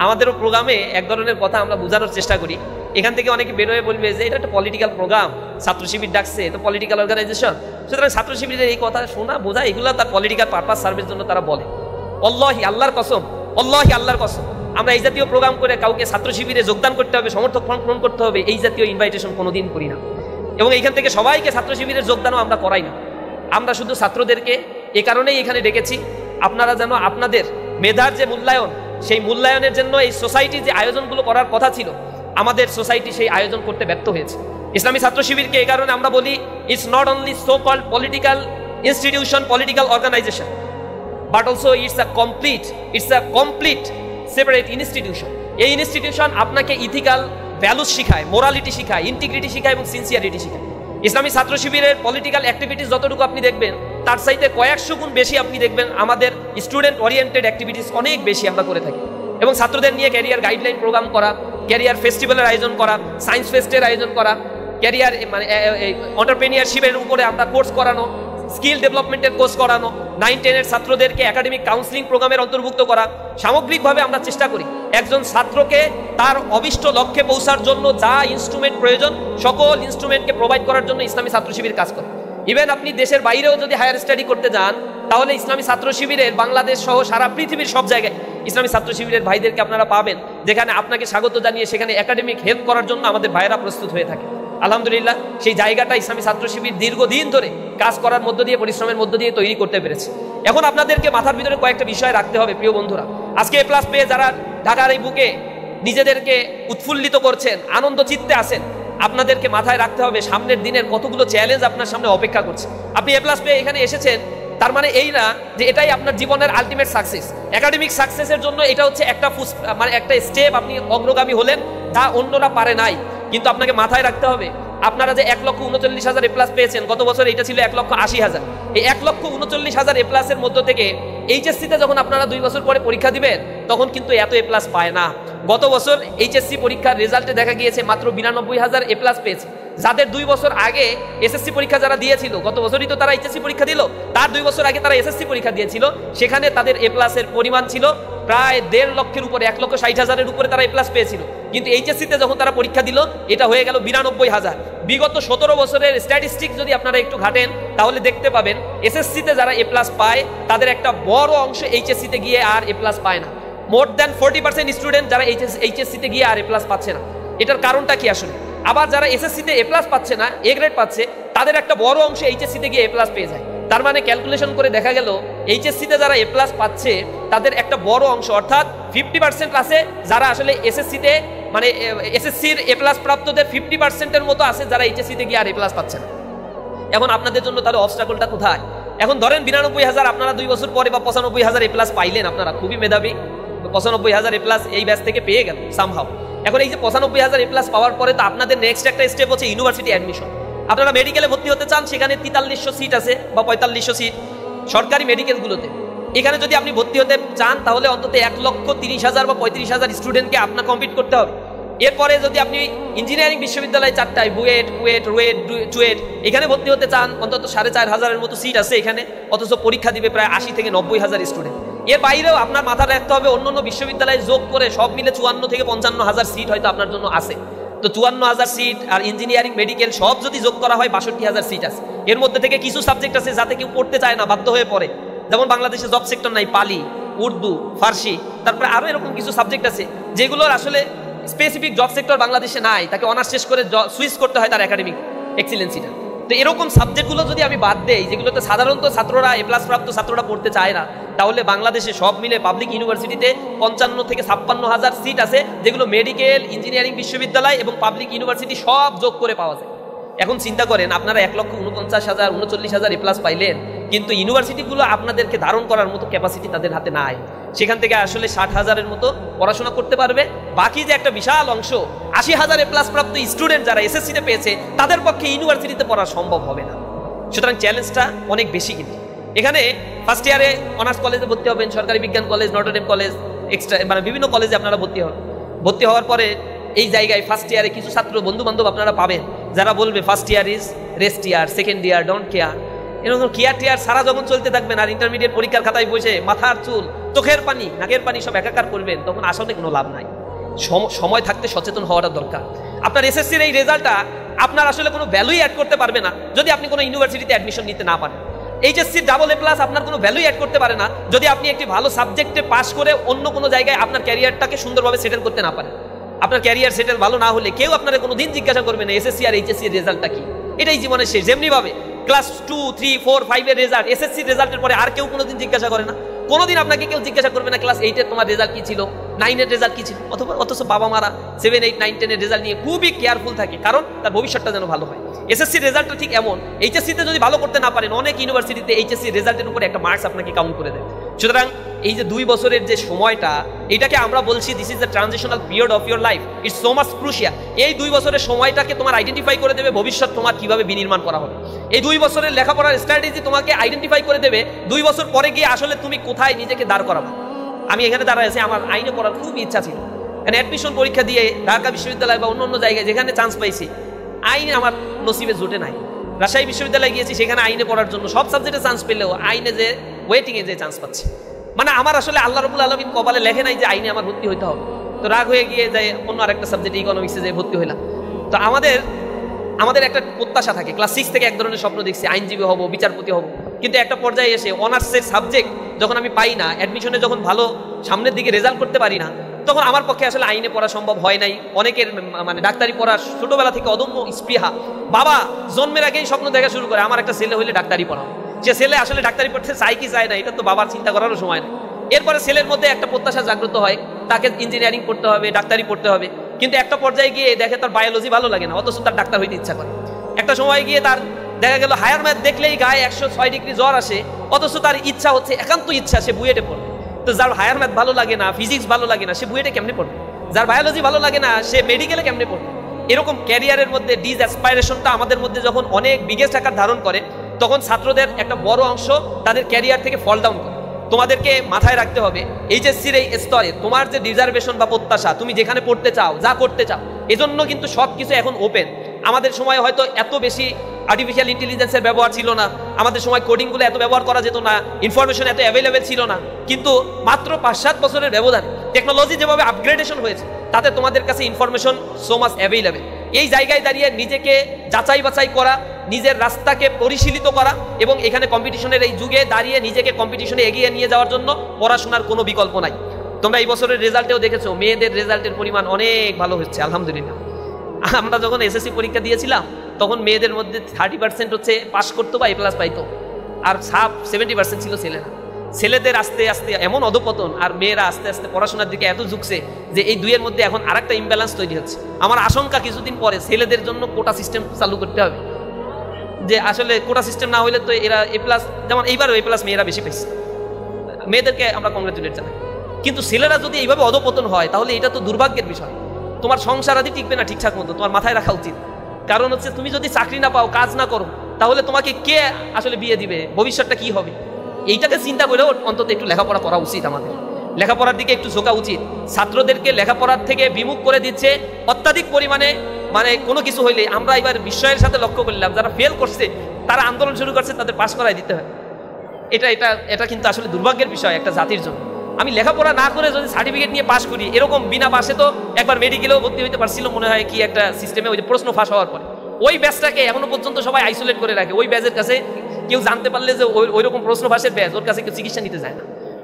[SPEAKER 1] আমাদেরও প্রোগ্রামে এক ধরনের কথা আমরা বোঝানোর চেষ্টা করি। এখান থেকে অনেকে বের হয়ে বলবে যে এটা একটা পলিটিক্যাল প্রোগ্রাম, ছাত্র শিবির ডাকছে, তো পলিটিক্যাল অর্গানাইজেশন, সুতরাং ছাত্র শিবিরের এই কথা শোনা বোঝা, এগুলো তার পলিটিক্যাল পারপাস সার্ভের জন্য তারা বলে। আল্লাহি, আল্লাহর কসম, আমরা এই জাতীয় প্রোগ্রাম করে কাউকে ছাত্র শিবিরে যোগদান করতে হবে, সমর্থক ফর্ম করতে হবে, এই জাতীয় ইনভাইটেশন কোনোদিন করি না। এবং এইখান থেকে সবাইকে ছাত্র শিবিরের যোগদানও আমরা করাই না। আমরা শুধু ছাত্রদেরকে এ কারণেই এখানে ডেকেছি, আপনারা যেন আপনাদের মেধার যে মূল্যায়ন, সেই মূল্যায়নের জন্য এই সোসাইটি যে আয়োজনগুলো করার কথা ছিল, আমাদের সোসাইটি সেই আয়োজন করতে ব্যর্থ হয়েছে। ইসলামী ছাত্র শিবিরকে এই কারণে আমরা বলি it's not only so called political institution, political organization, but also it's a complete separate institution. এই ইনস্টিটিউশন আপনাকে ইথিক্যাল ভ্যালুস শিখায়, মোরালিটি শিখায়, ইন্টিগ্রিটি শিখায় এবং সিনসিয়ারিটি শিখায়। ইসলামী ছাত্র শিবিরের পলিটিক্যাল অ্যাক্টিভিটিস যতটুকু আপনি দেখবেন, তার চাইতে কয়েকশো গুণ বেশি আপনি দেখবেন আমাদের স্টুডেন্ট ওরিয়েন্টেড অ্যাক্টিভিটিস অনেক বেশি আমরা করে থাকি। এবং ছাত্রদের নিয়ে ক্যারিয়ার গাইডলাইন প্রোগ্রাম করা, ক্যারিয়ার ফেস্টিভ্যালের আয়োজন করা, সায়েন্স ফেস্টের আয়োজন করা, ক্যারিয়ার মানে এন্টারপ্রেনিয়ারশিপের উপরে আমরা কোর্স করানো, স্কিল ডেভেলপমেন্টের কোর্স করানো, 9-10 ছাত্রদেরকে একাডেমিক কাউন্সিলিং প্রোগ্রামের অন্তর্ভুক্ত করা। সামগ্রিকভাবে আমরা চেষ্টা করি একজন ছাত্রকে তার অভিষ্ট লক্ষ্যে পৌঁছার জন্য যা ইনস্ট্রুমেন্ট প্রয়োজন সকল ইনস্ট্রুমেন্টকে প্রোভাইড করার জন্য ইসলামী ছাত্র শিবির কাজ করে। ইভেন আপনি দেশের বাইরেও যদি হায়ার স্টাডি করতে যান তাহলে ইসলামী ছাত্র শিবিরের বাংলাদেশ সহ সারা পৃথিবীর সব জায়গায় ইসলামী ছাত্র শিবিরের ভাইদেরকে আপনারা পাবেন, যেখানে আপনাকে স্বাগত জানিয়ে সেখানে একাডেমিক হেল্প করার জন্য আমাদের ভাইয়েরা প্রস্তুত হয়ে থাকে। আলহামদুলিল্লাহ সেই জায়গাটা ইসলামী ছাত্র শিবির দীর্ঘদিন ধরে কাজ করার মধ্য দিয়ে, পরিশ্রমের মধ্য দিয়ে তৈরি করতে পেরেছে। এখন আপনাদেরকে মাথার ভিতরে কয়েকটা বিষয় রাখতে হবে প্রিয় বন্ধুরা। আজকে এ প্লাস পেয়ে যারা ঢাকার এই বুকে নিজেদেরকে উৎফুল্লিত করছেন, আনন্দ চিত্তে আছেন, আপনাদেরকে মাথায় রাখতে হবে সামনের দিনের কতগুলো চ্যালেঞ্জ আপনার সামনে অপেক্ষা করছে। আপনি এ প্লাস পেয়ে এখানে এসেছেন তার মানে এই না যে এটাই আপনার জীবনের আলটিমেট সাকসেস। একাডেমিক সাকসেসের জন্য এটা হচ্ছে একটা একটা স্টেপ, আপনি অগ্রগামী হলেন, যা অন্যরা পারে নাই। কিন্তু আপনাকে মাথায় রাখতে হবে আপনারা যে 1,39,000 এ প্লাস পেয়েছেন, গত বছর এটা ছিল 1,80,000। এই 1,39,000 এ প্লাসের মধ্য থেকে এইচএসসিতে যখন আপনারা 2 বছর পরে পরীক্ষা দিবেন তখন কিন্তু এত এ প্লাস পায় না। গত বছর এইচএসসি পরীক্ষার রেজাল্টে দেখা গিয়েছে মাত্র 92,000 এ প্লাস পেয়েছে। যাদের 2 বছর আগে এসএসসি পরীক্ষা যারা দিয়েছিল, গত বছরই তো তারা এইচএসসি পরীক্ষা দিল, তার 2 বছর আগে তারা এসএসসি পরীক্ষা দিয়েছিল, সেখানে তাদের এ প্লাসের পরিমাণ ছিল প্রায় 1.5 লক্ষের উপরে, 1,60,000-এর উপরে তারা এ প্লাস পেয়েছিল। কিন্তু এইচএসসিতে যখন তারা পরীক্ষা দিল এটা হয়ে গেল 92,000। বিগত 17 বছরের স্ট্যাটিস্টিক্স যদি আপনারা একটু ঘাটেন তাহলে দেখতে পাবেন এসএসসিতে যারা এ প্লাস পায় তাদের একটা বড় অংশ এইচএসসিতে গিয়ে আর এ প্লাস পায় না। মোর দ্যান 40% স্টুডেন্ট যারা এইচএসসিতে গিয়ে আর এ প্লাস পাচ্ছে না। এটার কারণটা কি আসলে? আবার যারা এসএসসিতে এ প্লাস পাচ্ছে না, এ গ্রেড পাচ্ছে, তাদের একটা বড় অংশ এইচএসসিতে গিয়ে এ প্লাস পেয়ে যায়। তার মানে ক্যালকুলেশন করে দেখা গেল এইচএসসিতে যারা এ প্লাস পাচ্ছে তাদের একটা বড় অংশ অর্থাৎ 50% আছে যারা আসলে এসএসসিতে মানে এসএসসির এ প্লাস প্রাপ্তদের 50%-এর মতো আছে যারা এইচএসসিতে গিয়ে আর এ প্লাস পাচ্ছে না। এখন আপনাদের জন্য তাহলে অবস্ট্রাগলটা কোথায়? এখন ধরেন 92,000 আপনারা 2 বছর পরে বা 95,000 এ প্লাস পাইলেন, আপনারা খুবই মেধাবী, 95,000 এ প্লাস এই ব্যাচ থেকে পেয়ে গেল সামহাউ। এখন এই যে 95,000 এ প্লাস পাওয়ার পরে তো আপনাদের নেক্সট একটা স্টেপ হচ্ছে ইউনিভার্সিটি অ্যাডমিশন। আপনারা মেডিকেলে ভর্তি হতে চান, সেখানে 4300 সিট আছে বা 4500 সিট সরকারি মেডিকেলগুলোতে। এখানে যদি আপনি ভর্তি হতে চান তাহলে অন্তত 1,30,000 বা 35,000 স্টুডেন্টকে আপনার কমপ্লিট করতে হবে। এরপরে যদি আপনি ইঞ্জিনিয়ারিং বিশ্ববিদ্যালয় 4টায় বুয়েট, কুয়েট, রুয়েট, চুয়েট এখানে ভর্তি হতে চান অন্তত 4,500-এর মতো সিট আছে এখানে, অথচ পরীক্ষা দিবে প্রায় 80 থেকে 90,000 স্টুডেন্ট। এর বাইরেও আপনার মাথায় রাখতে হবে অন্য বিশ্ববিদ্যালয়ে যোগ করে সব মিলে 54 থেকে 55,000 সিট হয়তো আপনার জন্য আছে। তো 54,000 সিট আর ইঞ্জিনিয়ারিং মেডিকেল সব যদি যোগ করা হয় 62,000 সিট আছে। এর মধ্যে থেকে কিছু সাবজেক্ট আছে যাতে কেউ পড়তে চায় না, বাধ্য হয়ে পড়ে, যেমন বাংলাদেশে জব সেক্টর নাই, পালি, উর্দু, ফার্সি, তারপরে আরো এরকম কিছু সাবজেক্ট আছে যেগুলোর আসলে স্পেসিফিক জব সেক্টর বাংলাদেশে নাই, তাকে অনার্স শেষ করে সুইচ করতে হয় তার একাডেমিক এক্সিলেন্সিটা। তো এরকম সাবজেক্টগুলো যদি আমি বাদ দেই যেগুলোতে সাধারণত ছাত্ররা এ প্লাস প্রাপ্ত ছাত্ররা পড়তে চায় না, তাহলে বাংলাদেশে সব মিলে পাবলিক ইউনিভার্সিটিতে 55 থেকে 56,000 সিট আছে যেগুলো মেডিকেল, ইঞ্জিনিয়ারিং বিশ্ববিদ্যালয় এবং পাবলিক ইউনিভার্সিটি সব যোগ করে পাওয়া যায়। এখন চিন্তা করেন আপনারা 1,49,000, 39,000 এ প্লাস পাইলেন, কিন্তু ইউনিভার্সিটিগুলো আপনাদেরকে ধারণ করার মতো ক্যাপাসিটি তাদের হাতে নাই। সেখান থেকে আসলে 60,000-এর মতো পড়াশোনা করতে পারবে, বাকি যে একটা বিশাল অংশ 80,000 এ প্লাস প্রাপ্ত স্টুডেন্ট যারা এসএসসিতে পেয়েছে তাদের পক্ষে ইউনিভার্সিটিতে পড়া সম্ভব হবে না। সুতরাং চ্যালেঞ্জটা অনেক বেশি। কিন্তু এখানে ফার্স্ট ইয়ারে অনার্স কলেজে ভর্তি হবেন, সরকারি বিজ্ঞান কলেজ, নটরডেম কলেজ, এক্সট্রা মানে বিভিন্ন কলেজে আপনারা ভর্তি হন। ভর্তি হওয়ার পরে এই জায়গায় ফার্স্ট ইয়ারে কিছু ছাত্র বন্ধু বান্ধব আপনারা পাবেন যারা বলবে first year is rest year, second year don't care. এরকম কেয়ার টিয়ার সারা যখন চলতে থাকবেন আর ইন্টারমিডিয়েট পরীক্ষার খাতায় বসে মাথার চুল, চোখের পানি, নাকের পানি সব একাকার করবেন, তখন আসলে কোনো লাভ নাই। সময় থাকতে সচেতন হওয়াটা দরকার। আপনার এসএসসির এই রেজাল্টটা আপনার আসলে কোনো ভ্যালুই অ্যাড করতে পারবে না যদি আপনি কোনো ইউনিভার্সিটিতে অ্যাডমিশন নিতে না পারেন। এইচএসসি ডাবল এ প্লাস আপনার কোনো ভ্যালুই অ্যাড করতে পারে না যদি আপনি একটি ভালো সাবজেক্টে পাস করে অন্য কোনো জায়গায় আপনার ক্যারিয়ারটাকে সুন্দরভাবে সেটেল করতে না পারেন। আপনার ক্যারিয়ার সেটেল ভালো না হলে কেউ আপনারা কোনো দিন জিজ্ঞাসা করবে না এসএসসি আর এইচএসসি এর রেজাল্টটা কি। এটাই জীবনের শেষ। যেমনিভাবে ক্লাস 2, 3, 4, 5 এর রেজাল্ট এসএসসি রেজাল্টের পরে আর কেউ কোনোদিন জিজ্ঞাসা করে না। কোনোদিন আপনাকে কেউ জিজ্ঞাসা করবে না ক্লাস 8 এর তোমার রেজাল্ট কি ছিল, 9 এর রেজাল্ট কি ছিল। অথচ বাবা মারা 7, 8, 9, 10 এর রেজাল্ট নিয়ে খুবই কেয়ারফুল থাকে, কারণ তার ভবিষ্যৎটা যেন ভালো হয়। এসএসসি রেজাল্টটা ঠিক এমন, এইচএসসিতে যদি ভালো করতে না পারেন অনেক ইউনিভার্সিটিতে এইচএসসি রেজাল্টের উপরে একটা মার্কস আপনাকে কাউন্ট করে দেয়। সুতরাং এই যে 2 বছরের যে সময়টা, এটাকে আমরা বলছি this is the transitional period of your life, it's so much crucial. এই 2 বছরের সময়টাকে তোমার আইডেন্টিফাই করে দেবে ভবিষ্যৎ তোমার কিভাবে বিনির্মাণ করা হবে। এই 2 বছরের লেখাপড়ার স্ট্র্যাটেজি তোমাকে আইডেন্টিফাই করে দেবে 2 বছর পরে গিয়ে আসলে তুমি কোথায় নিজেকে দাঁড় করাবো। আমি এখানে দাঁড়ায় আছি, আমার আইনে পড়ার খুব ইচ্ছা ছিল, এখানে অ্যাডমিশন পরীক্ষা দিয়ে ঢাকা বিশ্ববিদ্যালয় বা অন্য অন্য জায়গায় যেখানে চান্স পাইছি, আইনে আমার নসিবে জোটে নাই। রাজশাহী বিশ্ববিদ্যালয়ে গিয়েছি, সেখানে আইনে পড়ার জন্য সব সাবজেক্টে চান্স পেলেও আইনে যে ওয়েটিংয়ে যে চান্স পাচ্ছে, মানে আমার আসলে আল্লাহ রাব্বুল আলামিন কপালে লেখে নাই যে আইনে আমার ভর্তি হইতে হবে। তো রাগ হয়ে গিয়ে যাই অন্য আরেকটা সাবজেক্ট ইকোনমিক্সে যে ভর্তি হইলাম। তো আমাদের একটা প্রত্যাশা থাকে, ক্লাস 6 থেকে এক ধরনের স্বপ্ন দেখছি আইনজীবী হব, বিচারপতি হব, কিন্তু একটা পর্যায়ে এসে অনার্সের সাবজেক্ট যখন আমি পাই না, অ্যাডমিশনে যখন ভালো সামনের দিকে রেজাল্ট করতে পারি না, তখন আমার পক্ষে আসলে আইনে পড়া সম্ভব হয় নাই। অনেকের মানে ডাক্তারি পড়া ছোটবেলা থেকে অদম্য স্পৃহা, বাবা জন্মের আগেই স্বপ্ন দেখা শুরু করে আমার একটা ছেলে হলে ডাক্তারি পড়াও। সে ছেলে আসলে ডাক্তারি পড়তে চাই কি চায় না, এটা তো বাবার চিন্তা করারও সময় নেই। এরপরে ছেলের মধ্যে একটা প্রত্যাশা জাগ্রত হয়, তাকে ইঞ্জিনিয়ারিং পড়তে হবে, ডাক্তারি পড়তে হবে, কিন্তু একটা পর্যায়ে গিয়ে দেখে তার বায়োলজি ভালো লাগে না, অথচ তার ডাক্তার হইতে ইচ্ছা করে। একটা সময় গিয়ে তার দেখা গেল হায়ার ম্যাথ দেখলেই গায়ে 106 ডিগ্রি জ্বর আসে, অথচ তার ইচ্ছা হচ্ছে, একান্ত ইচ্ছা সে বুয়েটে পড়বে। তো যার হায়ার ম্যাথ ভালো লাগে না, ফিজিক্স ভালো লাগে না, সে বুয়েটে কেমনে পড়বে? যার বায়োলজি ভালো লাগে না, সে মেডিকেলে কেমনে পড়বে? এরকম ক্যারিয়ারের মধ্যে ডিসঅ্যাসপাইরেশনটা আমাদের মধ্যে যখন অনেক বিগেস্ট আকার ধারণ করে, তখন ছাত্রদের একটা বড় অংশ তাদের ক্যারিয়ার থেকে ফল ডাউন করে। তোমাদেরকে মাথায় রাখতে হবে, এইচএসসির এই স্তরে তোমার যে রিজার্ভেশন বা প্রত্যাশা, তুমি যেখানে পড়তে চাও, যা করতে চাও, এজন্য কিন্তু সব কিছু এখন ওপেন। আমাদের সময় হয়তো এত বেশি আর্টিফিশিয়াল ইন্টেলিজেন্সের ব্যবহার ছিল না, আমাদের সময় কোডিংগুলো এত ব্যবহার করা যেত না, ইনফরমেশন এত অ্যাভেলেবেল ছিল না, কিন্তু মাত্র 5-7 বছরের ব্যবধানে টেকনোলজি যেভাবে আপগ্রেডেশন হয়েছে, তাতে তোমাদের কাছে ইনফরমেশন সো মাচ অ্যাভেলেবেল। এই জায়গায় দাঁড়িয়ে নিজেকে যাচাই বাছাই করা, নিজের রাস্তাকে পরিশীলিত করা, এবং এখানে কম্পিটিশনের এই যুগে দাঁড়িয়ে নিজেকে কম্পিটিশনে এগিয়ে নিয়ে যাওয়ার জন্য পড়াশোনার কোনো বিকল্প নাই। তোমরা এই বছরের রেজাল্টেও দেখেছো, মেয়েদের রেজাল্টের পরিমাণ অনেক ভালো হচ্ছে আলহামদুলিল্লাহ। আমরা যখন এসএসসি পরীক্ষা দিয়েছিলাম, তখন মেয়েদের মধ্যে 30% হচ্ছে পাস করতো বা A+ পাইতো, আর 70% ছিল ছেলেরা। ছেলেদের আস্তে আস্তে এমন অধপতন, আর মেয়েরা আস্তে আস্তে পড়াশোনার দিকে এত ঝুঁকছে যে এই দুইয়ের মধ্যে এখন আরেকটা ইমব্যালেন্স তৈরি হচ্ছে। আমার আশঙ্কা কিছুদিন পরে ছেলেদের জন্য কোটা সিস্টেম চালু করতে হবে, যে আসলে কোটা সিস্টেম না হইলে তো এরা A+, যেমন এইবারও A+ মেয়েরা বেশি পেয়েছে, মেয়েদেরকে আমরা কংগ্রেচুলেট জানাই। কিন্তু ছেলেরা যদি এইভাবে অধপতন হয়, তাহলে এটা তো দুর্ভাগ্যের বিষয়। তোমার সংসার আদি টিকবে না ঠিকঠাক মতো, তোমার মাথায় রাখা উচিত। কারণ হচ্ছে তুমি যদি চাকরি না পাও, কাজ না করো, তাহলে তোমাকে কে আসলে বিয়ে দিবে, ভবিষ্যৎটা কি হবে? এইটাকে চিন্তা করেও অন্তত একটু লেখাপড়া করা উচিত। আমাদের লেখাপড়ার দিকে একটু ঝোঁকা উচিত। ছাত্রদেরকে লেখাপড়ার থেকে বিমুখ করে দিচ্ছে অত্যাধিক পরিমাণে, মানে কোনো কিছু হইলে আমরা এবার বিস্ময়ের সাথে লক্ষ্য করলাম, যারা ফেল করছে তারা আন্দোলন শুরু করছে তাদের পাস করাই দিতে হয়। এটা কিন্তু আসলে দুর্ভাগ্যের বিষয় একটা জাতির জন্য। আমি লেখাপড়া না করে যদি সার্টিফিকেট নিয়ে পাস করি, এরকম বিনা পাশে তো একবার মেডিকেলেও ভর্তি হইতে পারছিল মনে হয়, কি একটা সিস্টেমে, ওই যে প্রশ্ন ফাঁস হওয়ার পরে ওই ব্যাচটাকে এখনো পর্যন্ত সবাই আইসোলেট করে রাখে। ওই ব্যাচের কাছে কেউ জানতে পারলে যে ওই রকম প্রশ্ন ফাঁসের ব্যাচ, ওর কাছে কেউ চিকিৎসা নিতে যায় না,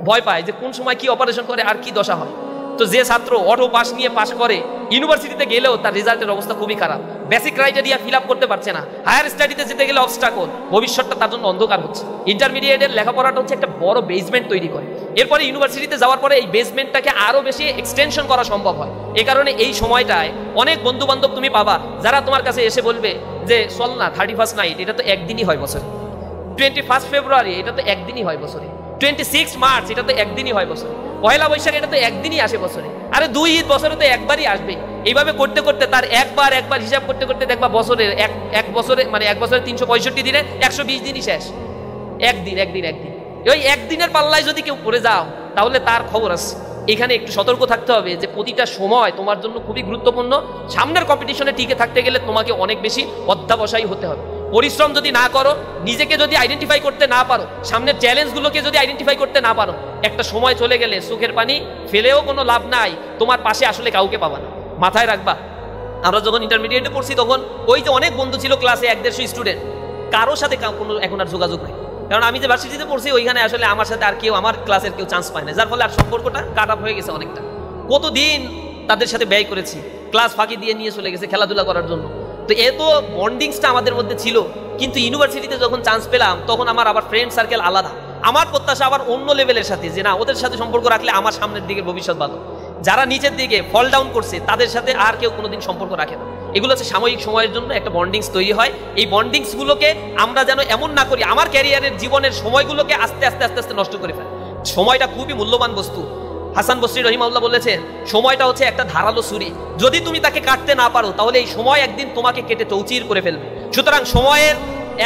[SPEAKER 1] ভয় পায় যে কোন সময় কি অপারেশন করে আর কি দশা হয়। তো যে ছাত্র অটো পাস নিয়ে পাস করে, ইউনিভার্সিটিতে গেলেও তার রেজাল্টের অবস্থা খুবই খারাপ, বেসিক ক্রাইটেরিয়া ফিল আপ করতে পারছে না, হায়ার স্টাডিতে যেতে গেলে অবস্টাকল, ভবিষ্যৎটা তার জন্য অন্ধকার হচ্ছে। ইন্টারমিডিয়েটের লেখাপড়াটা হচ্ছে একটা বড় বেসমেন্ট তৈরি করে, এরপরে ইউনিভার্সিটিতে যাওয়ার পরে এই বেসমেন্টটাকে আরো বেশি এক্সটেনশন করা সম্ভব হয়। এই কারণে এই সময়টায় অনেক বন্ধু বান্ধব তুমি পাবা যারা তোমার কাছে এসে বলবে যে চল না 31st নাইট, এটা তো একদিনই হয় বছরে, 21 ফেব্রুয়ারি এটা তো একদিনই হয় বছরে, 26 মার্চ এটা তো একদিনই হয় বছরে, পয়লা বৈশাখ এটা তো একদিনই আসে বছরে, আরে 2 ঈদ বছরে তো একবারই আসবে। এইভাবে করতে করতে তার একবার হিসাব করতে করতে দেখবা বছরের এক বছরে, মানে এক বছরে 365 দিনে 120 দিনই শেষ। একদিন ওই একদিনের পাল্লায় যদি কেউ পড়ে যাও, তাহলে তার খবর আছে। এখানে একটু সতর্ক থাকতে হবে যে প্রতিটা সময় তোমার জন্য খুবই গুরুত্বপূর্ণ। সামনের কম্পিটিশনে টিকে থাকতে গেলে তোমাকে অনেক বেশি অধ্যাবসায়ী হতে হবে। পরিশ্রম যদি না করো, নিজেকে যদি আইডেন্টিফাই করতে না পারো, সামনের চ্যালেঞ্জগুলোকে যদি আইডেন্টিফাই করতে না পারো, একটা সময় চলে গেলে চোখের পানি ফেলেও কোনো লাভ নাই, তোমার পাশে আসলে কাউকে পাবা না। মাথায় রাখবা, আমরা যখন ইন্টারমিডিয়েটে পড়ছি তখন ওই যে অনেক বন্ধু ছিল ক্লাসে, 150 স্টুডেন্ট, কারোর সাথে কোনো এখন আর যোগাযোগ নাই। কারণ আমি যে ভার্সিটিতে পড়ছি ওইখানে আসলে আমার সাথে আর কেউ, আমার ক্লাসের কেউ চান্স পায় না, যার ফলে আর সম্পর্কটা কাট আপ হয়ে গেছে অনেকটা। কতদিন তাদের সাথে ব্যয় করেছি, ক্লাস ফাঁকি দিয়ে নিয়ে চলে গেছে খেলাধুলা করার জন্য। তো এত বন্ডিংসটা আমাদের মধ্যে ছিল, কিন্তু ইউনিভার্সিটিতে যখন চান্স পেলাম তখন আমার আবার ফ্রেন্ড সার্কেল আলাদা। আমার প্রত্যাশা আবার অন্য লেভেলের সাথে, যে না ওদের সাথে সম্পর্ক রাখলে আমার সামনের দিকে ভবিষ্যৎ ভালো। যারা নিচের দিকে ফল ডাউন করছে তাদের সাথে আর কেউ কোনোদিন সম্পর্ক রাখে না। এগুলো হচ্ছে সাময়িক সময়ের জন্য একটা বন্ডিংস তৈরি হয়। এই বন্ডিংসগুলোকে আমরা যেন এমন না করি আমার ক্যারিয়ারের জীবনের সময়গুলোকে আস্তে আস্তে আস্তে আস্তে নষ্ট করে ফেলে। সময়টা খুবই মূল্যবান বস্তু। হাসান বসরি রহিমাহুল্লাহ বলেছেন, সময়টা হচ্ছে একটা ধারালো ছুরি, যদি তুমি তাকে কাটতে না পারো তাহলে এই সময় একদিন তোমাকে কেটে চৌচির করে ফেলবে। সুতরাং সময়ের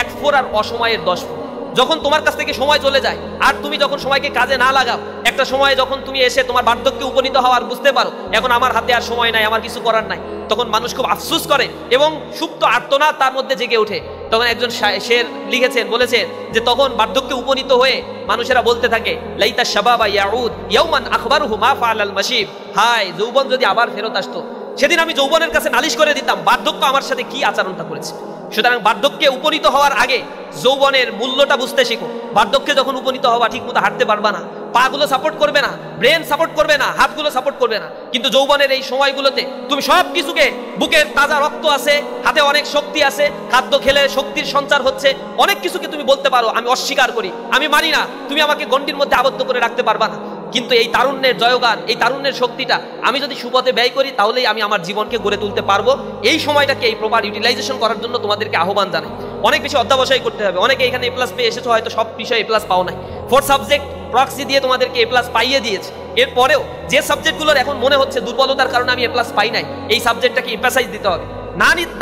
[SPEAKER 1] 1 ফোর আর অসময়ের 10 ফোর। যখন তোমার কাছ থেকে সময় চলে যায় আর তুমি যখন সময়কে কাজে না লাগাও, একটা সময় যখন তুমি এসে তোমার বার্ধক্যে উপনীত হওয়ার বুঝতে পারো এখন আমার হাতে আর সময় নাই, আমার কিছু করার নাই, তখন মানুষ খুব আফসোস করে এবং সুপ্ত আর্তনাদ তার মধ্যে জেগে ওঠে তখন একজন শের লিখেছেন, বলেছেন যে তখন বার্ধক্যে উপনীত হয়ে মানুষেরা বলতে থাকে, লাইতা শাবাবা ইয়াউদ ইয়াওমান আখবারুহু মা ফাআলাল মাশিব, হায় যৌবন যদি আবার ফেরত আসতো, সেদিন আমি যৌবনের কাছে নালিশ করে দিতাম বার্ধক্য আমার সাথে কি আচরণটা করেছে। সুতরাং বার্ধক্যে উপনীত হওয়ার আগে যৌবনের মূল্যটা বুঝতে শিখো। বার্ধক্যে যখন উপনীত হওয়া, ঠিক মতো হাঁটতে পারবা না, পা গুলো সাপোর্ট করবে না, ব্রেন সাপোর্ট করবে না, হাতগুলো সাপোর্ট করবে না, কিন্তু যৌবনের এই সময়গুলোতে তুমি সব কিছুকে, বুকের তাজা রক্ত আছে, হাতে অনেক শক্তি আছে, খাদ্য খেলে শক্তির সঞ্চার হচ্ছে, অনেক কিছুকে তুমি বলতে পারো আমি অস্বীকার করি, আমি মানি না, তুমি আমাকে গণ্ডির মধ্যে আবদ্ধ করে রাখতে পারবা না। কিন্তু এই তারুণ্যের জয়গান, এই তারুণ্যের শক্তিটা আমি যদি সুপথে ব্যয় করি, তাহলেই আমি আমার জীবনকে গড়ে তুলতে পারবো। এই সময়টাকে এই প্রপার ইউটিলাইজেশন করার জন্য তোমাদেরকে আহ্বান জানাই। অনেক বেশি অধ্যাবসায় করতে হবে। অনেকে এখানে এ প্লাস পেয়ে এসেছো, হয়তো সব বিষয়ে এ প্লাস পাও নাই, 4 সাবজেক্ট প্রক্সি দিয়ে তোমাদেরকে এ প্লাস পাইয়ে দিয়েছে। এরপরেও যে সাবজেক্টগুলোর এখন মনে হচ্ছে দুর্বলতার কারণে আমি এ প্লাস পাই নাই, এই সাবজেক্টটাকে এমফাসাইজ দিতে হবে।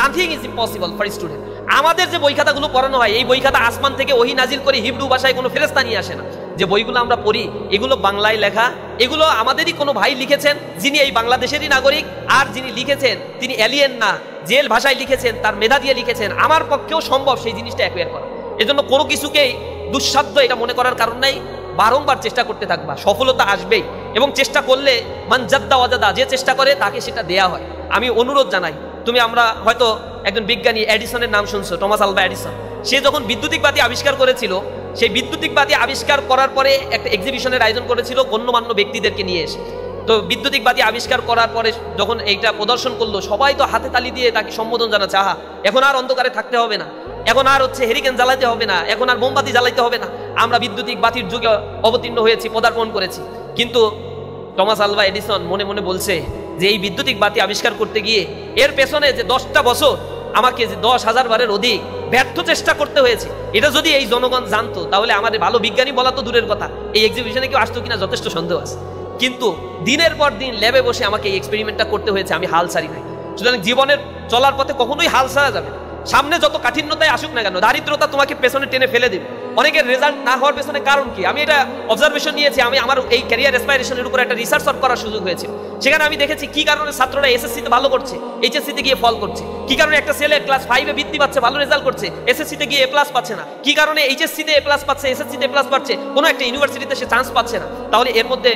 [SPEAKER 1] Nothing is impossible for student. আমাদের যে বই খাতাগুলো পড়ানো হয়, এই বই খাতা আসমান থেকে ওহী নাজিল করে হিব্রু ভাষায় কোনো ফেরেশতা নিয়ে আসে না। যে বইগুলো আমরা পড়ি এগুলো বাংলায় লেখা, এগুলো আমাদেরই কোনো ভাই লিখেছেন যিনি এই বাংলাদেশেরই নাগরিক, আর যিনি লিখেছেন তিনি এলিয়েন না, জেল ভাষায় লিখেছেন, তার মেধা দিয়ে লিখেছেন। আমার পক্ষেও সম্ভব সেই জিনিসটা অ্যাকোয়ার করা। এজন্য কোনো কিছুকেই দুঃসাধ্য এটা মনে করার কারণ নাই, বারংবার চেষ্টা করতে থাকবা, সফলতা আসবেই। এবং চেষ্টা করলে মান জাদ্দা ওয়াজাদা, যে চেষ্টা করে তাকে সেটা দেয়া হয়। আমি অনুরোধ জানাই, আমরা হয়তো একজন বিজ্ঞানী এডিসনের নাম শুনছো, টমাস আলভা এডিসন। সে যখন বিদ্যুতিক বাতি আবিষ্কার করেছিল, সেই বিদ্যুতিক বাতি আবিষ্কার করার পরে একটা এক্সিবিশনের আয়োজন করেছিল গণ্যমান্য ব্যক্তিদেরকে নিয়ে এসে। তো বিদ্যুতিক বাতি আবিষ্কার করার পরে যখন এইটা প্রদর্শন করলো, সবাই তো হাতে তালি দিয়ে তাকে সম্বোধন জানাচ্ছে, আহা এখন আর অন্ধকারে থাকতে হবে না, এখন আর হেরিকেন জ্বালাইতে হবে না, এখন আর মোমবাতি জ্বালাইতে হবে না, আমরা বিদ্যুতিক বাতির যুগে অবতীর্ণ হয়েছি, পদার্পণ করেছি। কিন্তু টমাস আলভা এডিসন মনে মনে বলছে যে এই বিদ্যুতিক বাতি আবিষ্কার করতে গিয়ে এর পেছনে যে 10টা বছর আমাকে যে 10,000 বারের অধিক ব্যর্থ চেষ্টা করতে হয়েছে, এটা যদি এই জনগণ জানতো, তাহলে আমাদের ভালো বিজ্ঞানী বলা তো দূরের কথা, এই এক্সিবিশনে কেউ আসতো কিনা যথেষ্ট সন্দেহ আছে। কিন্তু দিনের পর দিন ল্যাবে বসে আমাকে এই এক্সপেরিমেন্টটা করতে হয়েছে, আমি হাল ছাড়ি নাই। সুতরাং জীবনের চলার পথে কখনোই হাল ছাড়া যাবে না। সামনে যত কাঠিন্যতায় আসুক না কেন, দারিদ্রতা তোমাকে পেছনে টেনে ফেলে দিবে। অনেকের রেজাল্ট না হওয়ার পেছনে কারণ কি, আমি এটা অবজারভেশন নিয়েছি। আমি আমার এই ক্যারিয়ার অ্যাসপাইরেশনের উপর একটা রিসার্চ করার সুযোগ হয়েছে। সেখানে আমি দেখেছি কি কারণে ছাত্ররা এসএসসিতে ভালো করছে, এইচএসসিতে গিয়ে ফল করছে, কি কারণে একটা ছেলে ক্লাস 5-এ বৃত্তি পাচ্ছে, ভালো রেজাল্ট করছে, এসএসসিতে গিয়ে এ প্লাস পাচ্ছে না, কি কারণে এইচএসসিতে এ প্লাস পাচ্ছে, এসএসসিতে এ প্লাস পাচ্ছে, কোনো একটা ইউনিভার্সিটিতে সে চান্স পাচ্ছে না। তাহলে এর মধ্যে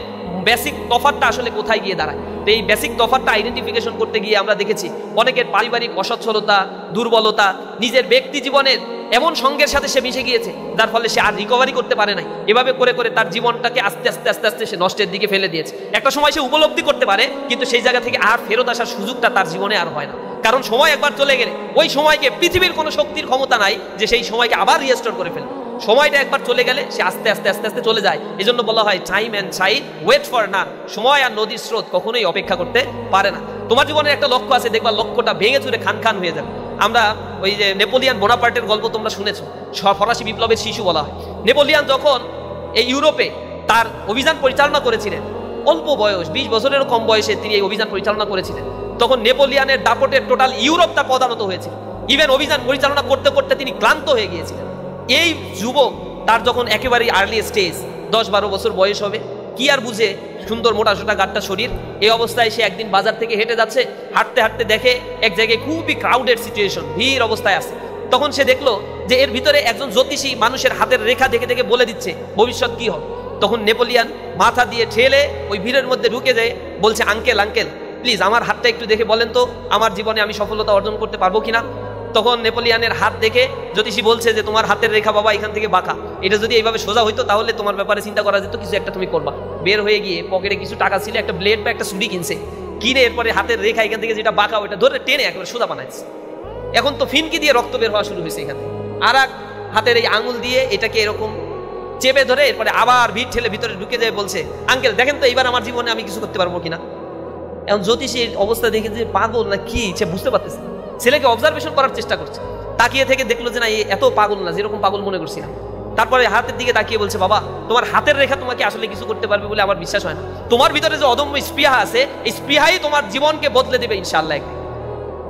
[SPEAKER 1] বেসিক তফাৎটা আসলে কোথায় গিয়ে দাঁড়ায়? তো এই বেসিক তফাৎটা আইডেন্টিফিকেশন করতে গিয়ে আমরা দেখেছি অনেকের পারিবারিক অসচ্ছলতা, দুর্বলতা, নিজের ব্যক্তি জীবনের এমন সঙ্গের সাথে সে মিশে গিয়েছে যার ফলে সে আর রিকভারি করতে পারে নাই। এভাবে করে করে তার জীবনটাকে আস্তে আস্তে আস্তে আস্তে সে নষ্টের দিকে ফেলে দিয়েছে। একটা সময় সে উপলব্ধি করতে পারে, কিন্তু সেই জায়গা থেকে আর ফেরত আসার সুযোগটা তার জীবনে আর হয় না। কারণ সময় একবার চলে গেলে ওই সময়কে পৃথিবীর কোনো শক্তির ক্ষমতা নাই যে সেই সময়কে আবার রিস্টোর করে ফেলবে। সময়টা একবার চলে গেলে সে আস্তে আস্তে আস্তে আস্তে চলে যায়। এজন্য বলা হয় time and tide wait for none. সময় আর নদীর স্রোত কখনোই অপেক্ষা করতে পারে না। তোমার জীবনের একটা লক্ষ্য আছে, দেখবা লক্ষ্যটা ভেঙে চুরে খান খান হয়ে যাবে। আমরা ওই যে নেপোলিয়ান বোনাপার্টের গল্প তোমরা শুনেছো, ফরাসি বিপ্লবের শিশু বলা হয়। নেপোলিয়ান যখন এই ইউরোপে তার অভিযান পরিচালনা করেছিলেন, অল্প বয়স 20 বছরেরও কম বয়সে তিনি এই অভিযান পরিচালনা করেছিলেন, তখন নেপোলিয়ানের দাপটে টোটাল ইউরোপ তা পদানত হয়েছিল। ইভেন অভিযান পরিচালনা করতে করতে তিনি ক্লান্ত হয়ে গিয়েছিলেন। এই যুবক তার যখন একেবারে আর্লি স্টেজ 10-12 বছর বয়স হবে, কি আর বুঝে সুন্দর মোটা সোটা গাট্টা শরীর, এই অবস্থায় সে একদিন বাজার থেকে হেঁটে যাচ্ছে, হাঁটতে হাঁটতে দেখে এক জায়গায় খুবই ক্রাউডেড সিচুয়েশন, ভিড় অবস্থায় আছে। তখন সে দেখলো যে এর ভিতরে একজন জ্যোতিষী মানুষের হাতের রেখা দেখে দেখে বলে দিচ্ছে ভবিষ্যৎ কি হবে। তখন নেপোলিয়ান মাথা দিয়ে ঠেলে ওই ভিড়ের মধ্যে ঢুকে যায়, বলছে আঙ্কেল প্লিজ আমার হাতটা একটু দেখে বলেন তো আমার জীবনে আমি সফলতা অর্জন করতে পারবো কিনা। তখন নেপোলিয়ানের হাত দেখে জ্যোতিষী বলছে যে তোমার হাতের রেখা বাবা এখান থেকে বাঁকা, এটা যদি এইভাবে সোজা হইতো তাহলে তোমার ব্যাপারে চিন্তা করা যেত, কিছু একটা তুমি করবা। বের হয়ে গিয়ে পকেটে কিছু টাকা ছিল, একটা ব্লেড বা একটা ছুরি কিনছে, কিনে এরপরে হাতের রেখা এখান থেকে যেটা বাঁকা ওইটা ধরে টেনে একেবারে সোজা বানাইছে। এখন তো ফিনকি দিয়ে রক্ত বের হওয়া শুরু হয়েছে এখান থেকে। আর এক হাতের এই আঙুল দিয়ে এটাকে এরকম চেপে ধরে এরপরে আবার ভিড় ঠেলে ভিতরে ঢুকে যায়, বলছে আঙ্কেল দেখেন তো এইবার আমার জীবনে আমি কিছু করতে পারবো কিনা। এখন জ্যোতিষীর অবস্থা দেখে যে পাগল না কি সে বুঝতে পারতেছে, ছেলেকে অবজারভেশন করার চেষ্টা করছে, তাকিয়ে থেকে দেখলো যে না এত পাগল না যেরকম পাগল মনে করছিলাম। তারপরে হাতের দিকে তাকিয়ে বলছে বাবা তোমার হাতের রেখা তোমাকে আসলে কিছু করতে পারবে বলে আমার বিশ্বাস হয় না, তোমার ভিতরে যে অদম্য স্পৃহা আছে এই স্পৃহাই তোমার জীবনকে বদলে দেবে ইনশাআল্লাহ একদিন।